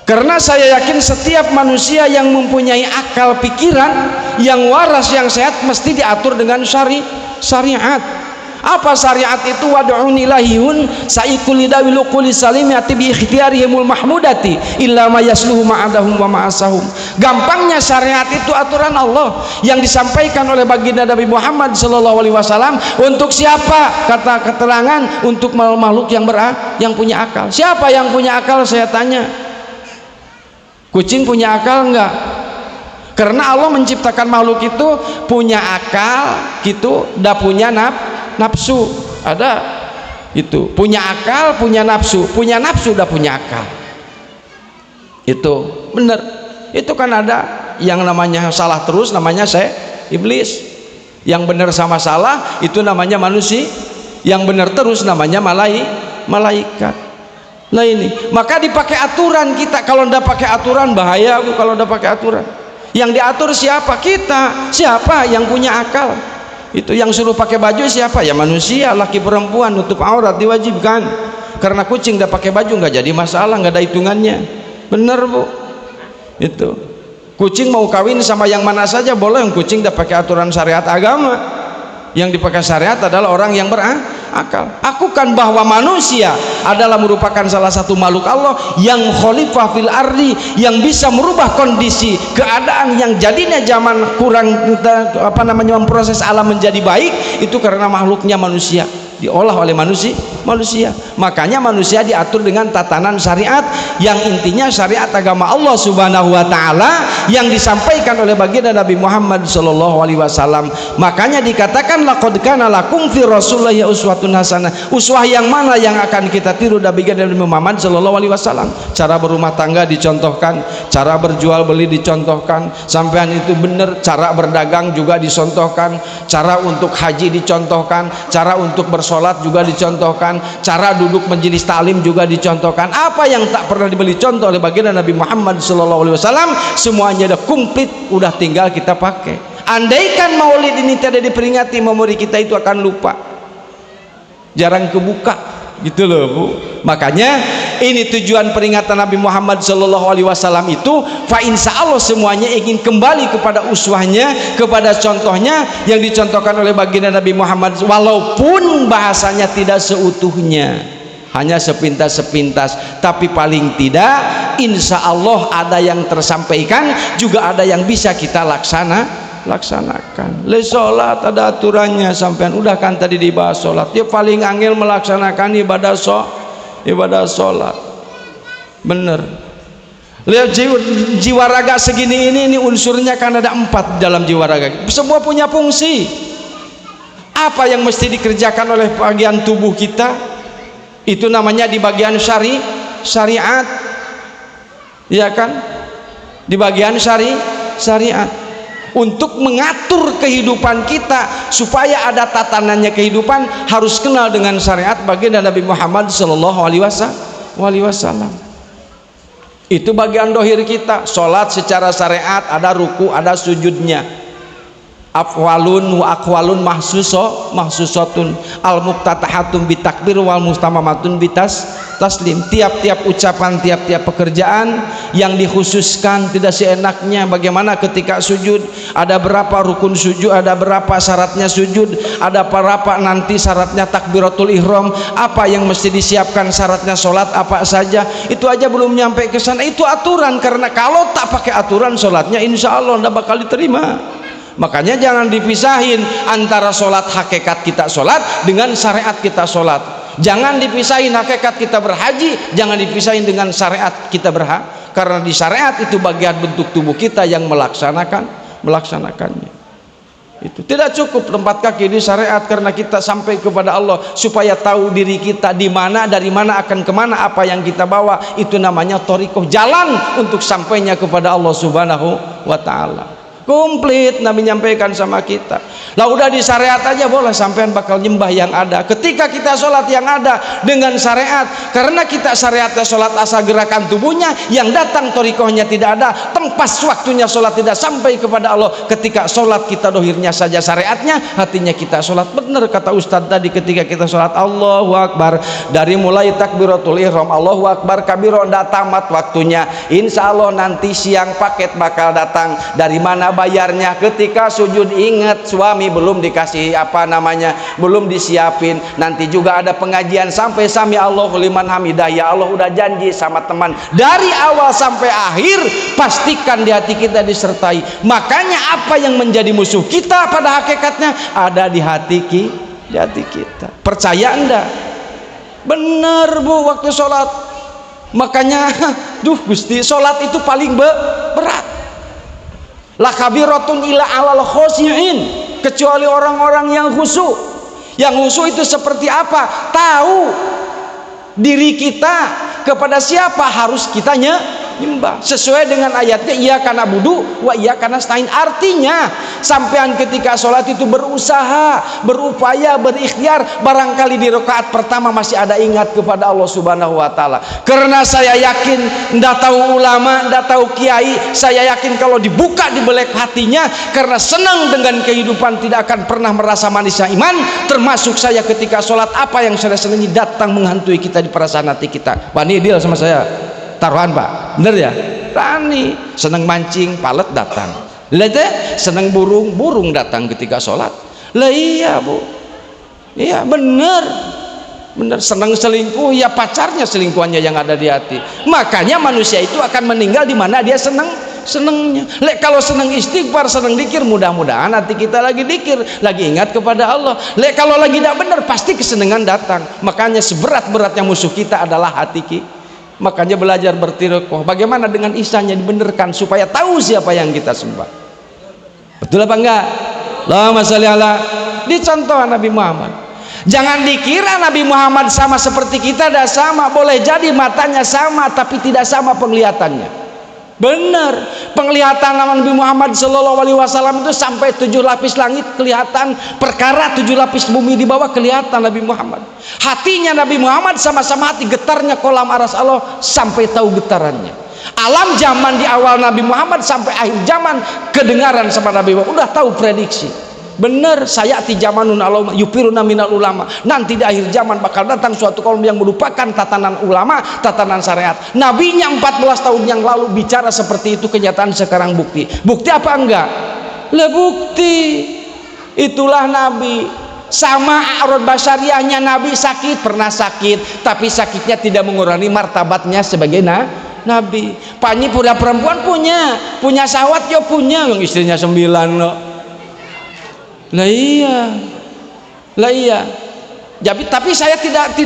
Karena saya yakin setiap manusia yang mempunyai akal pikiran yang waras, yang sehat, mesti diatur dengan syariat. Apa syariat itu? Wad'uni lahiyun sa'ikul lidawilu quli salimati bi ikhtiyarihimul mahmudati illa ma yasluhu ma'adahum wa ma'asahum. Gampangnya syariat itu aturan Allah yang disampaikan oleh baginda Nabi Muhammad sallallahu alaihi wasallam. Untuk siapa? Kata keterangan, untuk makhluk yang punya akal. Siapa yang punya akal, saya tanya? Kucing punya akal enggak? Karena Allah menciptakan makhluk itu punya akal gitu, dah punya nafsu. Ada itu, punya akal, punya nafsu udah punya akal. Itu benar. Itu kan ada yang namanya salah terus, namanya iblis. Yang benar sama salah itu namanya manusia, yang benar terus namanya malaikat. Nah ini, maka dipakai aturan kita. Kalau ndak pakai aturan bahaya aku kalau ndak pakai aturan. Yang diatur siapa? Kita. Siapa yang punya akal? Itu yang suruh pakai baju siapa? Ya manusia, laki perempuan, nutup aurat diwajibkan. Karena kucing udah pakai baju nggak jadi masalah, nggak ada hitungannya. Bener Bu? Itu kucing mau kawin sama yang mana saja boleh. Yang kucing udah pakai aturan syariat agama. Yang dipakai syariat adalah orang yang berakal. Akukan bahwa manusia adalah merupakan salah satu makhluk Allah yang khalifah fil ardi, yang bisa merubah kondisi keadaan yang jadinya zaman kurang memproses alam menjadi baik, itu karena makhluknya manusia, diolah oleh manusia. Makanya manusia diatur dengan tatanan syariat yang intinya syariat agama Allah Subhanahu wa taala yang disampaikan oleh baginda Nabi Muhammad sallallahu alaihi wasallam. Makanya dikatakan laqad kana lakum fi rasulillahi uswatun hasanah. Uswah yang mana yang akan kita tiru dari baginda Nabi Muhammad sallallahu alaihi wasallam? Cara berumah tangga dicontohkan, cara berjual beli dicontohkan, sampean itu benar, cara berdagang juga dicontohkan, cara untuk haji dicontohkan, cara untuk bersolat juga dicontohkan, cara duduk majelis taklim juga dicontohkan. Apa yang tak pernah diberi contoh oleh baginda Nabi Muhammad sallallahu alaihi wasallam semuanya udah komplit, udah tinggal kita pakai. Andaikan maulid ini tidak diperingati, memori kita itu akan lupa, jarang kebuka gitu loh Bu. Makanya ini tujuan peringatan Nabi Muhammad sallallahu alaihi wasallam itu, fa insyaallah semuanya ingin kembali kepada uswahnya, kepada contohnya yang dicontohkan oleh baginda Nabi Muhammad, walaupun bahasanya tidak seutuhnya, hanya sepintas-sepintas, tapi paling tidak insya Allah ada yang tersampaikan, juga ada yang bisa kita laksanakan. Le sholat ada aturannya, sampean udah kan tadi dibahas sholat. Dia paling angel melaksanakan ibadah sholat. Bener. Lihat jiwa raga segini ini unsurnya kan ada 4 dalam jiwa raga. Semua punya fungsi. Apa yang mesti dikerjakan oleh bagian tubuh kita? Itu namanya di bagian syariat. Ya kan? Di bagian syariat. Untuk mengatur kehidupan kita supaya ada tatanannya kehidupan, harus kenal dengan syariat baginda Nabi Muhammad sallallahu alaihi wasallam. Itu bagian dohir kita. Sholat secara syariat ada ruku, ada sujudnya. Afwalun wa aqwalun mahsusatun al-muqtatahatun bitakbir wal mustamamatun taslim. Tiap-tiap ucapan, tiap-tiap pekerjaan yang dikhususkan tidak seenaknya. Bagaimana ketika sujud, ada berapa rukun sujud, ada berapa syaratnya sujud, ada berapa nanti syaratnya takbiratul ihram, apa yang mesti disiapkan syaratnya sholat apa saja, itu aja belum nyampe ke sana. Itu aturan, karena kalau tak pakai aturan sholatnya insya Allah tidak bakal diterima. Makanya jangan dipisahin antara sholat hakikat kita sholat dengan syariat kita sholat. Jangan dipisahin hakikat kita berhaji, jangan dipisahin dengan syariat kita berhaji. Karena di syariat itu bagian bentuk tubuh kita yang melaksanakannya. Itu tidak cukup tempat kaki di syariat, karena kita sampai kepada Allah supaya tahu diri kita di mana, dari mana akan kemana, apa yang kita bawa. Itu namanya thariqah, jalan untuk sampainya kepada Allah Subhanahu wa taala. Komplit Nabi nyampaikan sama kita. Lah udah di syariat aja boleh sampean bakal nyembah yang ada. Ketika kita sholat yang ada dengan syariat, karena kita syariatnya sholat asal gerakan tubuhnya, yang datang torikohnya tidak ada, tempas waktunya sholat tidak sampai kepada Allah. Ketika sholat kita dohirnya saja syariatnya, hatinya kita sholat. Benar kata Ustadz tadi, ketika kita sholat Allahu Akbar, dari mulai takbiratul ihram Allahu Akbar kabiro, tidak tamat waktunya. Insya Allah nanti siang paket bakal datang. Dari mana bayarnya? Ketika sujud ingat suami belum dikasih belum disiapin. Nanti juga ada pengajian sampai sami Allahu liman hamidah. Ya Allah udah janji sama teman dari awal sampai akhir, pastikan di hati kita disertai. Makanya apa yang menjadi musuh kita pada hakikatnya ada di hati kita. Percaya enggak? Bener Bu, waktu sholat. Makanya Gusti, sholat itu paling berat. La kabiratun ila alal khosyi'in, kecuali orang-orang yang khusyuk. Yang khusyuk itu seperti apa? Tahu diri kita kepada siapa harus kita nyembah sesuai dengan ayatnya, iyyaka na'budu wa iyyaka nasta'in. Artinya sampean ketika sholat itu berusaha, berupaya, berikhtiar. Barangkali di rakaat pertama masih ada ingat kepada Allah Subhanahu wa taala. Karena saya yakin, ndak tahu ulama, ndak tahu kiai, saya yakin kalau dibuka di belek hatinya karena senang dengan kehidupan, tidak akan pernah merasa manisnya iman. Termasuk saya ketika sholat, apa yang saya senangi datang menghantui kita di perasaan hati kita. Wani deal sama saya taruhan Pak, bener ya? Rani seneng mancing, palet datang. Lete seneng burung datang ketika sholat. Lah iya Bu, iya bener seneng selingkuh, ya pacarnya selingkuhannya yang ada di hati. Makanya manusia itu akan meninggal di mana dia senengnya. Kalau seneng istighfar, seneng dikir, mudah-mudahan hati kita lagi dikir, lagi ingat kepada Allah. Kalau lagi tidak benar, pasti kesenangan datang. Makanya seberat-beratnya musuh kita adalah hati kita. Makanya belajar bertirokoh, bagaimana dengan ihsannya dibenarkan supaya tahu siapa yang kita sembah. Betul apa enggak? Allahumma sholli ala. Dicontoh Nabi Muhammad. Jangan dikira Nabi Muhammad sama seperti kita, dah sama. Boleh jadi matanya sama tapi tidak sama penglihatannya. Benar, penglihatan Nabi Muhammad Shallallahu Alaihi Wasallam itu sampai 7 lapis langit kelihatan, perkara 7 lapis bumi di bawah kelihatan Nabi Muhammad. Hatinya Nabi Muhammad sama-sama hati, getarnya kolam aras Allah sampai tahu getarannya. Alam zaman di awal Nabi Muhammad sampai akhir zaman kedengaran sama Nabi Muhammad, udah tahu prediksi. Benar, saya ti zamanun alama yupiruna minal ulama. Nanti di akhir zaman bakal datang suatu kaum yang melupakan tatanan ulama, tatanan syariat. Nabinya 14 tahun yang lalu bicara seperti itu, kenyataan sekarang bukti. Bukti apa enggak? Lah bukti. Itulah Nabi. Sama a'rad basyariahnya Nabi sakit, pernah sakit, tapi sakitnya tidak mengurangi martabatnya sebagai Nabi. Panji pura perempuan punya sawat ya punya, yang istrinya 9 loh. Lah iya. Tapi saya tidak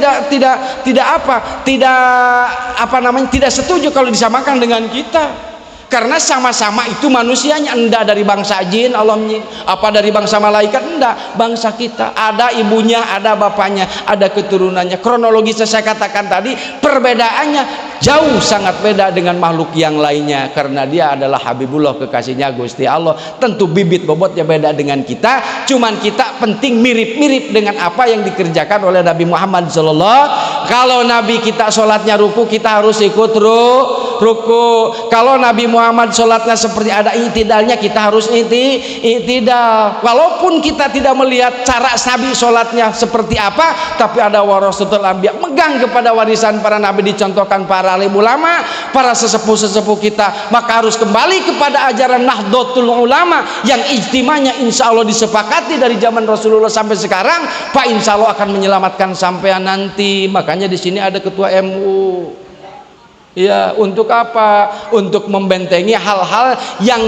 setuju kalau disamakan dengan kita. Karena sama-sama itu manusianya, enggak dari bangsa jin, Allah apa dari bangsa malaikat, enggak, bangsa kita. Ada ibunya, ada bapaknya, ada keturunannya. Kronologis saya katakan tadi, perbedaannya jauh sangat beda dengan makhluk yang lainnya. Karena dia adalah Habibullah, kekasihnya Gusti Allah. Tentu bibit bobotnya beda dengan kita. Cuman kita penting mirip-mirip dengan apa yang dikerjakan oleh Nabi Muhammad SAW. Kalau Nabi kita sholatnya ruku, kita harus ikut ruku. Kalau Nabi Muhammad sholatnya seperti ada i'tidalnya, kita harus i'tidal. Walaupun kita tidak melihat cara Nabi sholatnya seperti apa, tapi ada warasatul anbiya, megang kepada warisan para nabi, dicontohkan para alim ulama, para sesepuh-sesepuh kita. Maka harus kembali kepada ajaran Nahdlatul Ulama yang ijtimanya insya Allah disepakati dari zaman Rasulullah sampai sekarang. Pak, insya Allah akan menyelamatkan sampean nanti. Makanya di sini ada ketua MU. Ya, untuk apa? Untuk membentengi hal-hal yang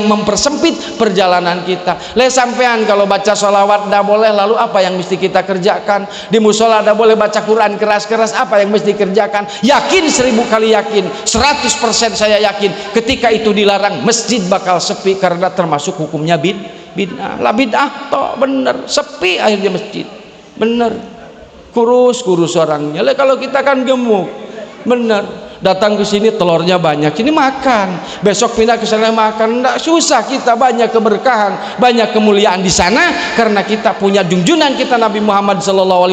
mempersempit perjalanan kita. Sampean kalau baca sholawat tidak boleh, lalu apa yang mesti kita kerjakan? Di musola tidak boleh baca Quran keras-keras, apa yang mesti kerjakan? Yakin 1000 kali yakin, 100% saya yakin, ketika itu dilarang, masjid bakal sepi karena termasuk hukumnya bid'ah. Lah bid'ah toh bener, sepi akhirnya masjid. Bener. Kurus orangnya. Kalau kita kan gemuk. Benar. Datang ke sini telurnya banyak, ini makan. Besok pindah ke sana makan. Nggak susah, kita banyak keberkahan, banyak kemuliaan di sana karena kita punya junjungan kita Nabi Muhammad SAW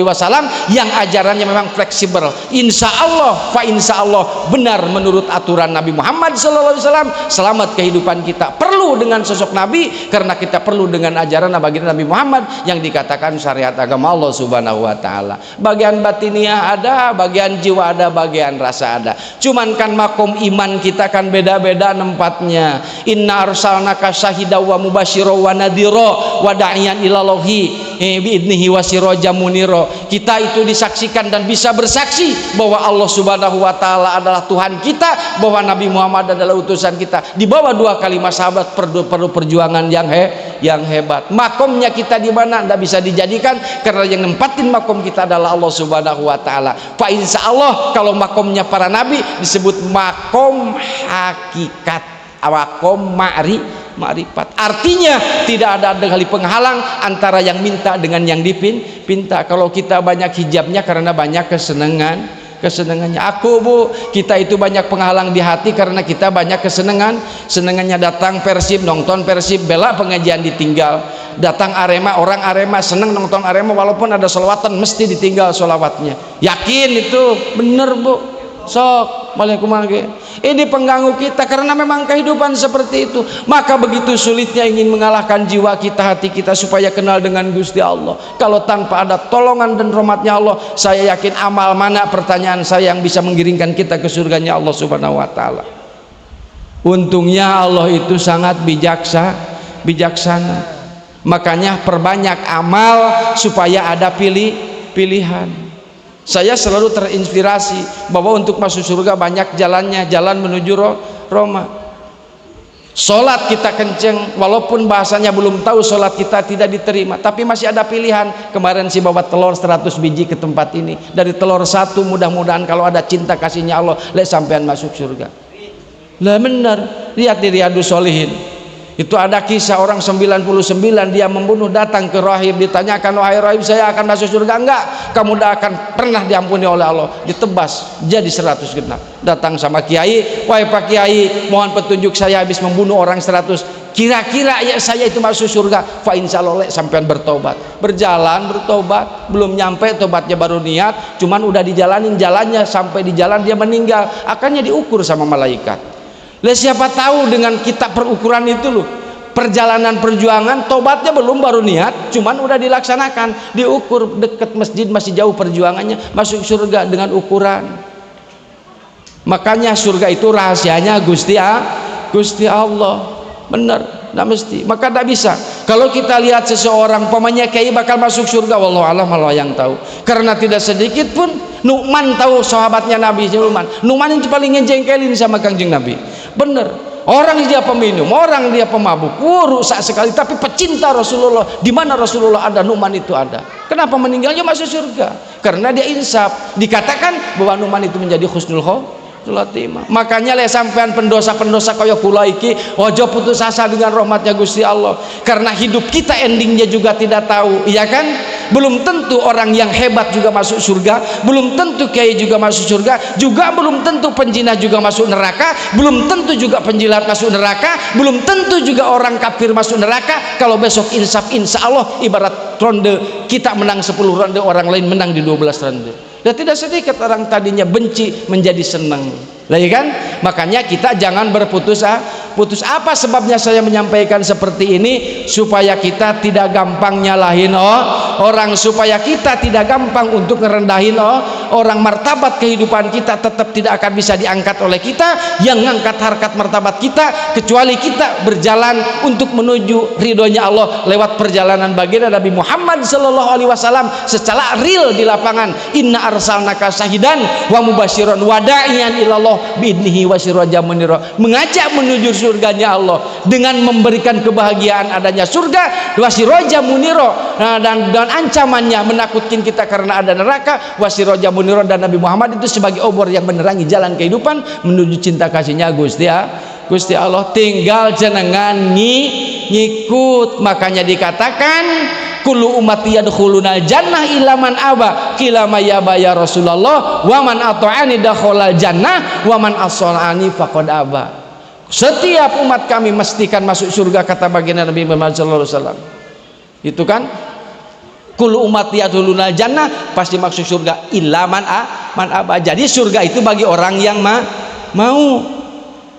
yang ajarannya memang fleksibel. Insya Allah benar menurut aturan Nabi Muhammad SAW. Selamat kehidupan kita perlu dengan sosok Nabi karena kita perlu dengan ajaran Nabi Muhammad yang dikatakan syariat agama Allah Subhanahu wa taala. Bagian batiniah ada, bagian jiwa ada, bagian rasa ada. Cuman kan makom iman kita kan beda-beda tempatnya. Inna arsalnaka syahidaw wa mubasyira wa nadhira wa da'iyan ilallahi biidnihi wa sirajan munira. Kita itu disaksikan dan bisa bersaksi bahwa Allah Subhanahu wa taala adalah Tuhan kita, bahwa Nabi Muhammad adalah utusan kita. Di bawah dua kalimat sahabat perlu perjuangan yang hebat. Makomnya kita di mana tidak bisa dijadikan karena yang nempatin makom kita adalah Allah Subhanahu wa taala. Fa insya Allah kalau makomnya para nabi disebut makom hakikat, makom ma'rifat. Artinya tidak ada kali penghalang antara yang minta dengan yang dipinta. Kalau kita banyak hijabnya karena banyak kesenangannya. Aku bu, kita itu banyak penghalang di hati karena kita banyak senengannya. Datang Persib, nonton Persib, bela pengajian ditinggal. Datang Arema, orang Arema seneng nonton Arema walaupun ada sholawatan mesti ditinggal sholawatnya. Yakin itu bener bu? Sok ini pengganggu kita karena memang kehidupan seperti itu. Maka begitu sulitnya ingin mengalahkan jiwa kita, hati kita supaya kenal dengan Gusti Allah. Kalau tanpa ada tolongan dan rahmatnya Allah, saya yakin amal mana, pertanyaan saya, yang bisa menggiringkan kita ke surganya Allah Subhanahu wa taala. Untungnya Allah itu sangat bijaksana. Makanya perbanyak amal supaya ada pilihan. Saya selalu terinspirasi bahwa untuk masuk surga banyak jalannya, jalan menuju Roma. Sholat kita kenceng, walaupun bahasanya belum tahu sholat kita tidak diterima, tapi masih ada pilihan. Kemarin si bawa telur 100 biji ke tempat ini. Dari telur satu mudah-mudahan kalau ada cinta kasihnya Allah, sampean masuk surga. Lah benar, lihat di Riyadus Sholihin. Itu ada kisah orang 99 dia membunuh, datang ke rahib, ditanyakan, wahai rahib, saya akan masuk surga enggak? Kamu tidak akan pernah diampuni oleh Allah. Ditebas jadi 100 genap. Datang sama kiai, wahai Pak Kiai, mohon petunjuk, saya habis membunuh orang 100. Kira-kira ya saya itu masuk surga? Fa insyaallah sampean bertobat. Berjalan bertobat, belum nyampe tobatnya baru niat, cuman udah dijalanin jalannya, sampai di jalan dia meninggal, akhirnya diukur sama malaikat. Lah siapa tahu dengan kita perukuran itu loh, perjalanan perjuangan, tobatnya belum baru niat, cuman udah dilaksanakan, diukur dekat masjid masih jauh perjuangannya, masuk surga dengan ukuran. Makanya surga itu rahasianya Gusti Allah. Benar, tidak mesti. Maka tidak bisa. Kalau kita lihat seseorang pemanya kiai bakal masuk surga, wallahu alam, Allah yang tahu. Karena tidak sedikit pun Nu'man tahu sahabatnya Nabi Nu'man yang paling ngejengkelin sama Kangjeng Nabi. Bener, orang dia peminum, orang dia pemabuk, rusak sekali, tapi pecinta Rasulullah. Di mana Rasulullah ada, Nu'man itu ada. Kenapa meninggalnya masuk surga? Karena dia insaf. Dikatakan bahwa Nu'man itu menjadi husnul khotimah. Makanya sampean pendosa-pendosa kaya kula iki ojo putus asa dengan rahmatnya Gusti Allah. Karena hidup kita endingnya juga tidak tahu, iya kan? Belum tentu orang yang hebat juga masuk surga, belum tentu kiai juga masuk surga, juga belum tentu penjina juga masuk neraka, belum tentu juga penjilat masuk neraka, belum tentu juga orang kafir masuk neraka. Kalau besok insaf, insya Allah ibarat ronde, kita menang 10 ronde, orang lain menang di 12 ronde. Dan tidak sedikit orang tadinya benci menjadi senang, lagi kan? Makanya kita jangan berputus apa sebabnya saya menyampaikan seperti ini? Supaya kita tidak gampang nyalahin orang, supaya kita tidak gampang untuk ngerendahin orang. Martabat kehidupan kita tetap tidak akan bisa diangkat oleh kita. Yang ngangkat harkat martabat kita kecuali kita berjalan untuk menuju ridhonya Allah lewat perjalanan baginda Nabi Muhammad SAW secara real di lapangan. Inna arsalnaka syahidan wa mubasyiran wa da'iyan ilallah biidnihi wa sirajan munira. Mengajak menuju surganya Allah dengan memberikan kebahagiaan adanya surga, wa sirajan munira, dan ancamannya menakutkan kita karena ada neraka. Wa sirajan munira, dan Nabi Muhammad itu sebagai obor yang menerangi jalan kehidupan menuju cinta kasihnya Gusti Allah. Tinggal jenengan ngikut. Makanya dikatakan kullu ummati yadkhulunal jannah illa man aba qila ma ya Rasulullah wa man ata'ani dakhalal jannah wa man asani faqad aba. Setiap umat kami mestikan masuk surga, kata baginda Nabi Muhammad sallallahu alaihi wasallam. Itu kan kullu ummati yadkhulunal jannah, pasti masuk surga illa man aba. Jadi surga itu bagi orang yang mau.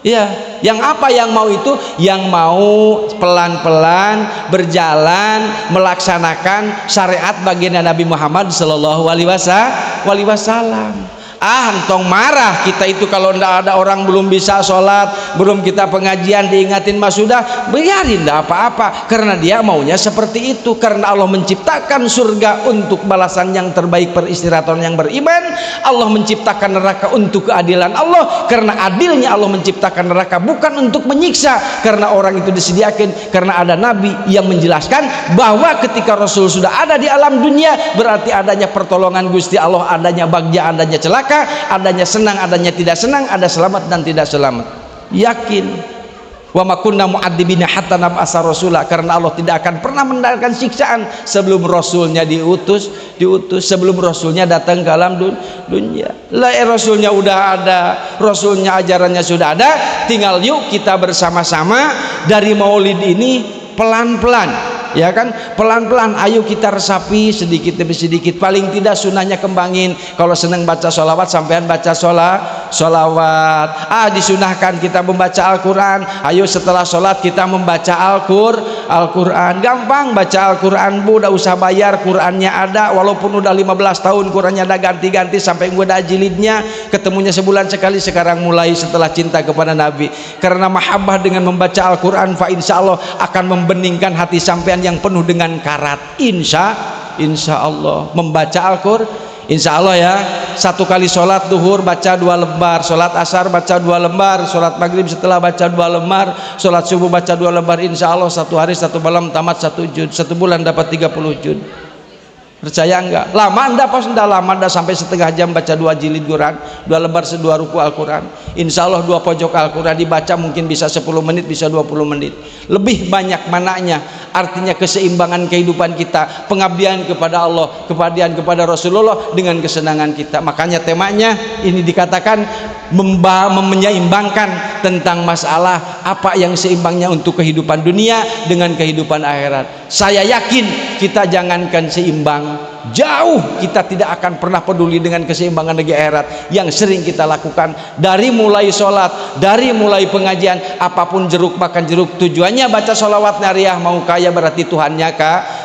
Ya, yang apa yang mau itu? Yang mau pelan-pelan berjalan melaksanakan syariat baginda Nabi Muhammad sallallahu alaihi wasallam. Entong marah kita itu kalau ndak ada orang belum bisa sholat, belum kita pengajian diingatin mas sudah, biarin ndak apa-apa, karena dia maunya seperti itu. Karena Allah menciptakan surga untuk balasan yang terbaik peristirahatan yang beriman. Allah menciptakan neraka untuk keadilan Allah, karena adilnya Allah menciptakan neraka bukan untuk menyiksa, karena orang itu disediakan. Karena ada Nabi yang menjelaskan bahwa ketika Rasul sudah ada di alam dunia, berarti adanya pertolongan Gusti Allah, adanya bagja, adanya celaka, adanya senang, adanya tidak senang, ada selamat dan tidak selamat. Yakin. Wa ma kunna mu'adzibina hatta nab'atsa rasula, karena Allah tidak akan pernah mendatangkan siksaan sebelum rasulnya diutus, sebelum rasulnya datang ke alam dunia. Lah rasulnya udah ada, rasulnya ajarannya sudah ada, tinggal yuk kita bersama-sama dari Maulid ini pelan-pelan, ya kan, pelan-pelan ayo kita resapi sedikit demi sedikit. Paling tidak sunahnya kembangin. Kalau senang baca sholawat, sampean baca sholawat. Disunahkan kita membaca Al-Quran. Ayo setelah sholat kita membaca Al-Quran. Gampang baca Al-Quran, bu, udah usah bayar, Qurannya ada. Walaupun udah 15 tahun Qurannya ada ganti-ganti sampai gue ada jilidnya, ketemunya sebulan sekali. Sekarang mulai setelah cinta kepada Nabi, karena mahabbah dengan membaca Al-Quran, fa insya Allah akan membeningkan hati sampean yang penuh dengan karat. Insya Allah membaca Al-Quran, insya Allah ya. Satu kali sholat duhur baca 2 lembar, sholat asar baca 2 lembar, sholat maghrib setelah baca 2 lembar, sholat subuh baca 2 lembar. Insya Allah 1 hari 1 malam tamat 1 juz, 1 bulan dapat 30 juz. Percaya enggak? Lama enggak? Pas enggak lama, enggak sampai setengah jam baca 2 jilid Quran, 2 lembar 2 ruku Al-Quran. Insya Allah 2 pojok Al-Quran dibaca mungkin bisa 10 menit, bisa 20 menit. Lebih banyak mananya, artinya keseimbangan kehidupan kita, pengabdian kepada Allah, kepabdian kepada Rasulullah dengan kesenangan kita. Makanya temanya ini dikatakan menyeimbangkan tentang masalah apa yang seimbangnya untuk kehidupan dunia dengan kehidupan akhirat. Saya yakin kita jangankan seimbang, jauh kita tidak akan pernah peduli dengan keseimbangan negeri akhirat yang sering kita lakukan. Dari mulai sholat, dari mulai pengajian, apapun jeruk makan jeruk, tujuannya baca sholawat nariah. Mau kaya berarti Tuhannya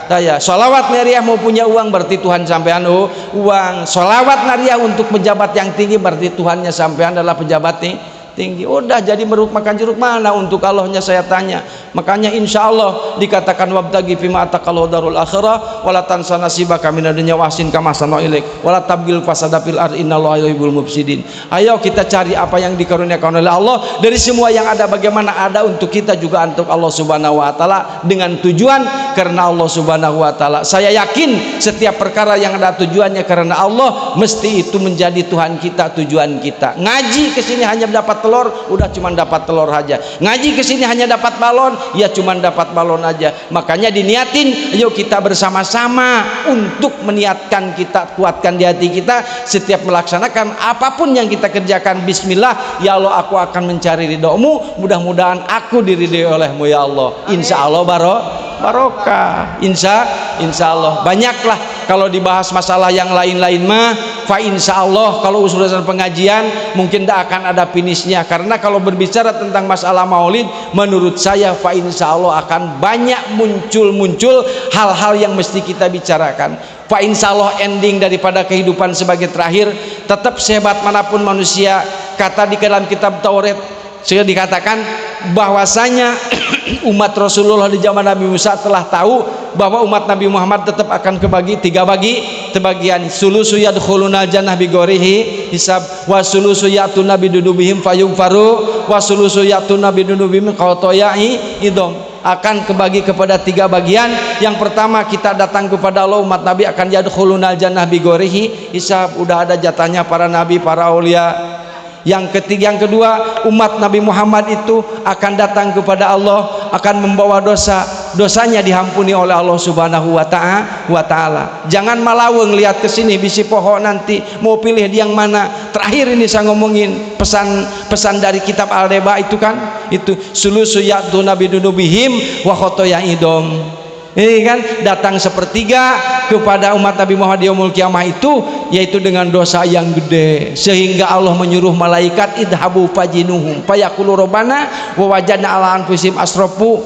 kaya, sholawat nariah mau punya uang berarti Tuhan sampean uang, sholawat nariah untuk pejabat yang tinggi berarti Tuhannya sampean adalah pejabat tinggi. Udah jadi meruk makan jeruk, mana untuk Allahnya saya tanya. Makanya insya Allah dikatakan wabtagi fima ataqallahu darul akhirah wala tansa nasibaka minad dunya wahsin kama sana ilaik wala tabgil fasada fil ardh innallaha yuhibbul mufsidin. Ayo kita cari apa yang dikaruniakan oleh Allah dari semua yang ada, bagaimana ada untuk kita juga untuk Allah Subhanahu wa taala, dengan tujuan karena Allah Subhanahu wa taala. Saya yakin setiap perkara yang ada tujuannya karena Allah, mesti itu menjadi Tuhan kita, tujuan kita. Ngaji kesini hanya dapat telur, udah cuma dapat telur aja. Ngaji kesini hanya dapat balon, ya cuma dapat balon aja. Makanya diniatin, yuk kita bersama-sama untuk meniatkan, kita kuatkan di hati kita setiap melaksanakan apapun yang kita kerjakan. Bismillah, ya Allah aku akan mencari ridhomu, mudah-mudahan aku diridhoi olehmu ya Allah. Insya Allah barokah, insya Allah. Banyaklah kalau dibahas masalah yang lain-lain mah, fa insya Allah kalau urusan pengajian mungkin tidak akan ada finishnya. Karena kalau berbicara tentang masalah maulid, menurut saya fa insya Allah akan banyak muncul hal-hal yang mesti kita bicarakan. Fa insya Allah ending daripada kehidupan sebagai terakhir, tetap sehebat manapun manusia, kata di dalam kitab Taurat sudah dikatakan bahwasanya umat Rasulullah di zaman Nabi Musa telah tahu bahwa umat Nabi Muhammad tetap akan kebagi 3 bagian. Sulusu yadkhuluna jannah bighairihi hisab, wa sulusu ya'tuna bidunubihim fayughfaru, wa sulusu ya'tuna bidunubihim qatayai idom. Akan kebagi kepada 3 bagian. Yang pertama, kita datang kepada Allah, umat Nabi akan yadkhuluna jannah bighairihi hisab, udah ada jatahnya para nabi, para aulia. Yang kedua, umat Nabi Muhammad itu akan datang kepada Allah, akan membawa dosa dosanya diampuni oleh Allah Subhanahu wa Ta'ala. Jangan malaweng lihat ke sini bisi pohon nanti mau pilih yang mana. Terakhir ini saya ngomongin pesan dari kitab Al-Deba itu kan, itu sulusu ya'tuna bidunubihim wa khotoya idom. Ini kan datang sepertiga kepada umat Nabi Muhammad di yaumul kiamah itu, yaitu dengan dosa yang gede, sehingga Allah menyuruh malaikat idhabu fajinuhum fayaqulu rabbana wa wajadna ala anfusihim asrafu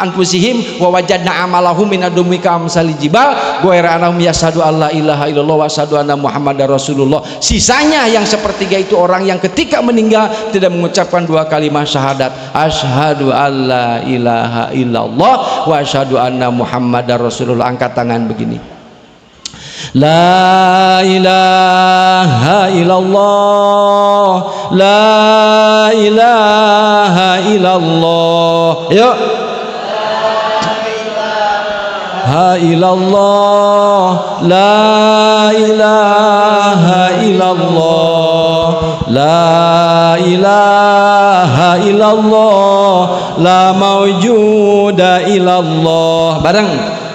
anfusihim wa wajadna amalahum min adumika amsali jibal ghaira annahum yashhadu alla ilaha illallah wa asyhadu anna muhammadar rasulullah. Sisanya yang sepertiga itu orang yang ketika meninggal tidak mengucapkan dua kalimat syahadat, asyhadu alla ilaha illallah wa asyhadu anna Muhammadar Rasulullah. Angkat tangan begini, la ilaha illallah, la ilaha illallah. Yuk, la illallah, la ilaha illallah, la ilaha illallah, la mawjuda illallah. Bareng,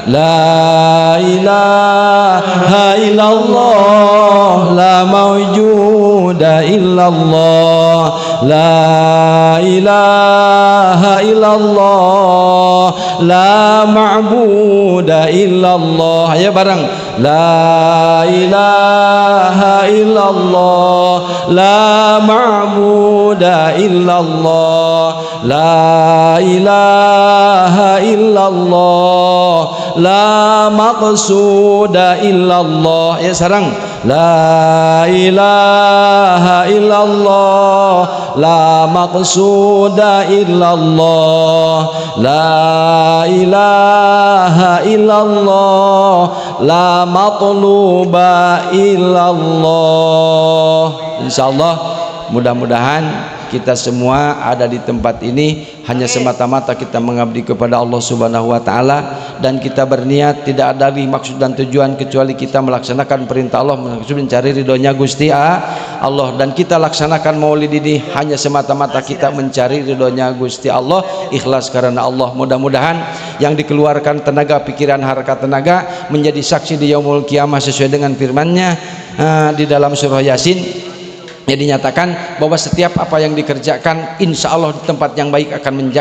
la ilaha illallah, la mawjuda illallah, la ilaha illallah, la ma'buda illallah. Ya bareng, la ilaha illallah, la ma'buda illallah, la ilaha illallah, la maqsuda illallah. Ya sarang, la ilaha illallah, la maqsuda illallah, la ilaha illallah, la matluba illallah. Insyaallah mudah-mudahan kita semua ada di tempat ini hanya semata-mata kita mengabdi kepada Allah Subhanahu wa Ta'ala, dan kita berniat tidak ada lagi maksud dan tujuan kecuali kita melaksanakan perintah Allah, mencari ridhonya Gusti Allah, dan kita laksanakan maulid ini hanya semata-mata kita mencari ridhonya Gusti Allah, ikhlas karena Allah. Mudah-mudahan yang dikeluarkan tenaga, pikiran, harkat, tenaga menjadi saksi di yaumul kiamah sesuai dengan firman-Nya di dalam surah Yasin. Jadi dinyatakan bahwa setiap apa yang dikerjakan insya Allah di tempat yang baik akan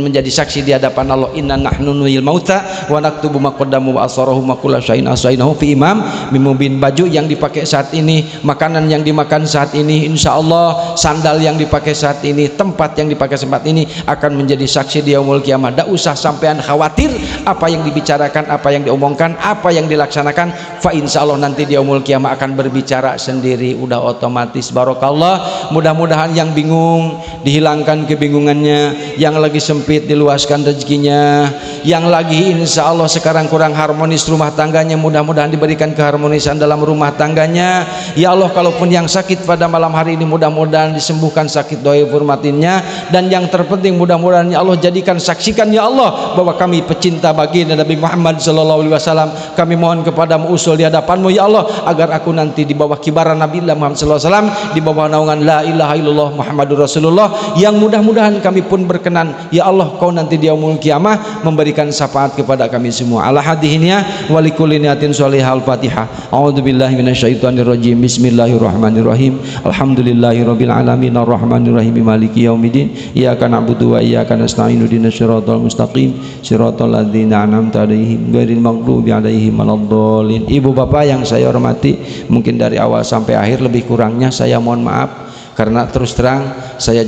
menjadi saksi di hadapan Allah. Inna nahnu nuhyil mauta wa naktubu ma qaddamu wa asarahum wa kullu syai'in ahsaynahu fi imam mubin. Baju yang dipakai saat ini, makanan yang dimakan saat ini, insya Allah sandal yang dipakai saat ini, tempat yang dipakai saat ini akan menjadi saksi di yaumul kiamah. Tak usah sampean khawatir apa yang dibicarakan, apa yang diomongkan, apa yang dilaksanakan. Fa insya Allah nanti di yaumul kiamah akan berbicara sendiri, udah otomatis. Barakallah. Mudah-mudahan yang bingung dihilangkan kebingungannya, yang lagi sempit diluaskan rezekinya, yang lagi insya Allah sekarang kurang harmonis rumah tangganya, mudah-mudahan diberikan keharmonisan dalam rumah tangganya. Ya Allah, kalaupun yang sakit pada malam hari ini mudah-mudahan disembuhkan sakit dhaifur matinnya, dan yang terpenting mudah-mudahan ya Allah jadikan, saksikan ya Allah bahwa kami pecinta baginda Nabi Muhammad SAW. Kami mohon kepadamu usul di hadapanmu ya Allah, agar aku nanti di bawah kibaran Nabi Muhammad SAW, di bawah naungan la ilaha illallah Muhammadur Rasulullah, yang mudah-mudahan kami pun berkenan ya Allah kau nanti di yaumul kiamah memberikan syafaat kepada kami semua. Ala hadihinnya wa likulli niyatin sholihah. Al-Fatihah. A'udzubillahi minasyaitonirrajim. Bismillahirrahmanirrahim. Alhamdulillahirabbil alamin arrahmanirrahim maliki yaumiddin. Iyyaka na'budu wa iyyaka nasta'in ihdinas siratal mustaqim siratal ladzina an'amta 'alaihim ghairil maghdubi 'alaihim waladdallin. Ibu bapak yang saya hormati, mungkin dari awal sampai akhir lebih kurangnya saya mohon maaf, karena terus terang saya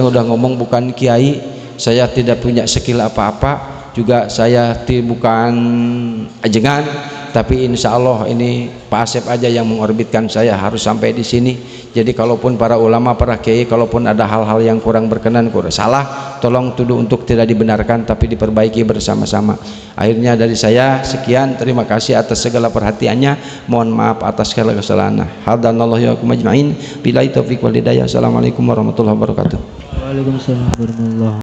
udah ngomong bukan kiai, saya tidak punya skill apa-apa, juga saya bukan ajengan, tapi insya Allah ini Pak Asep aja yang mengorbitkan saya harus sampai di sini. Jadi kalaupun para ulama, para kiai, kalaupun ada hal-hal yang kurang berkenan, kurang salah, tolong tuduh untuk tidak dibenarkan, tapi diperbaiki bersama-sama. Akhirnya dari saya sekian, terima kasih atas segala perhatiannya, mohon maaf atas segala kesalahan. Hadanallahu wa iyyakum ajmain. Billahi taufiq wal hidayah. Assalamualaikum warahmatullahi wabarakatuh. Waalaikumsalam warahmatullahi wabarakatuh.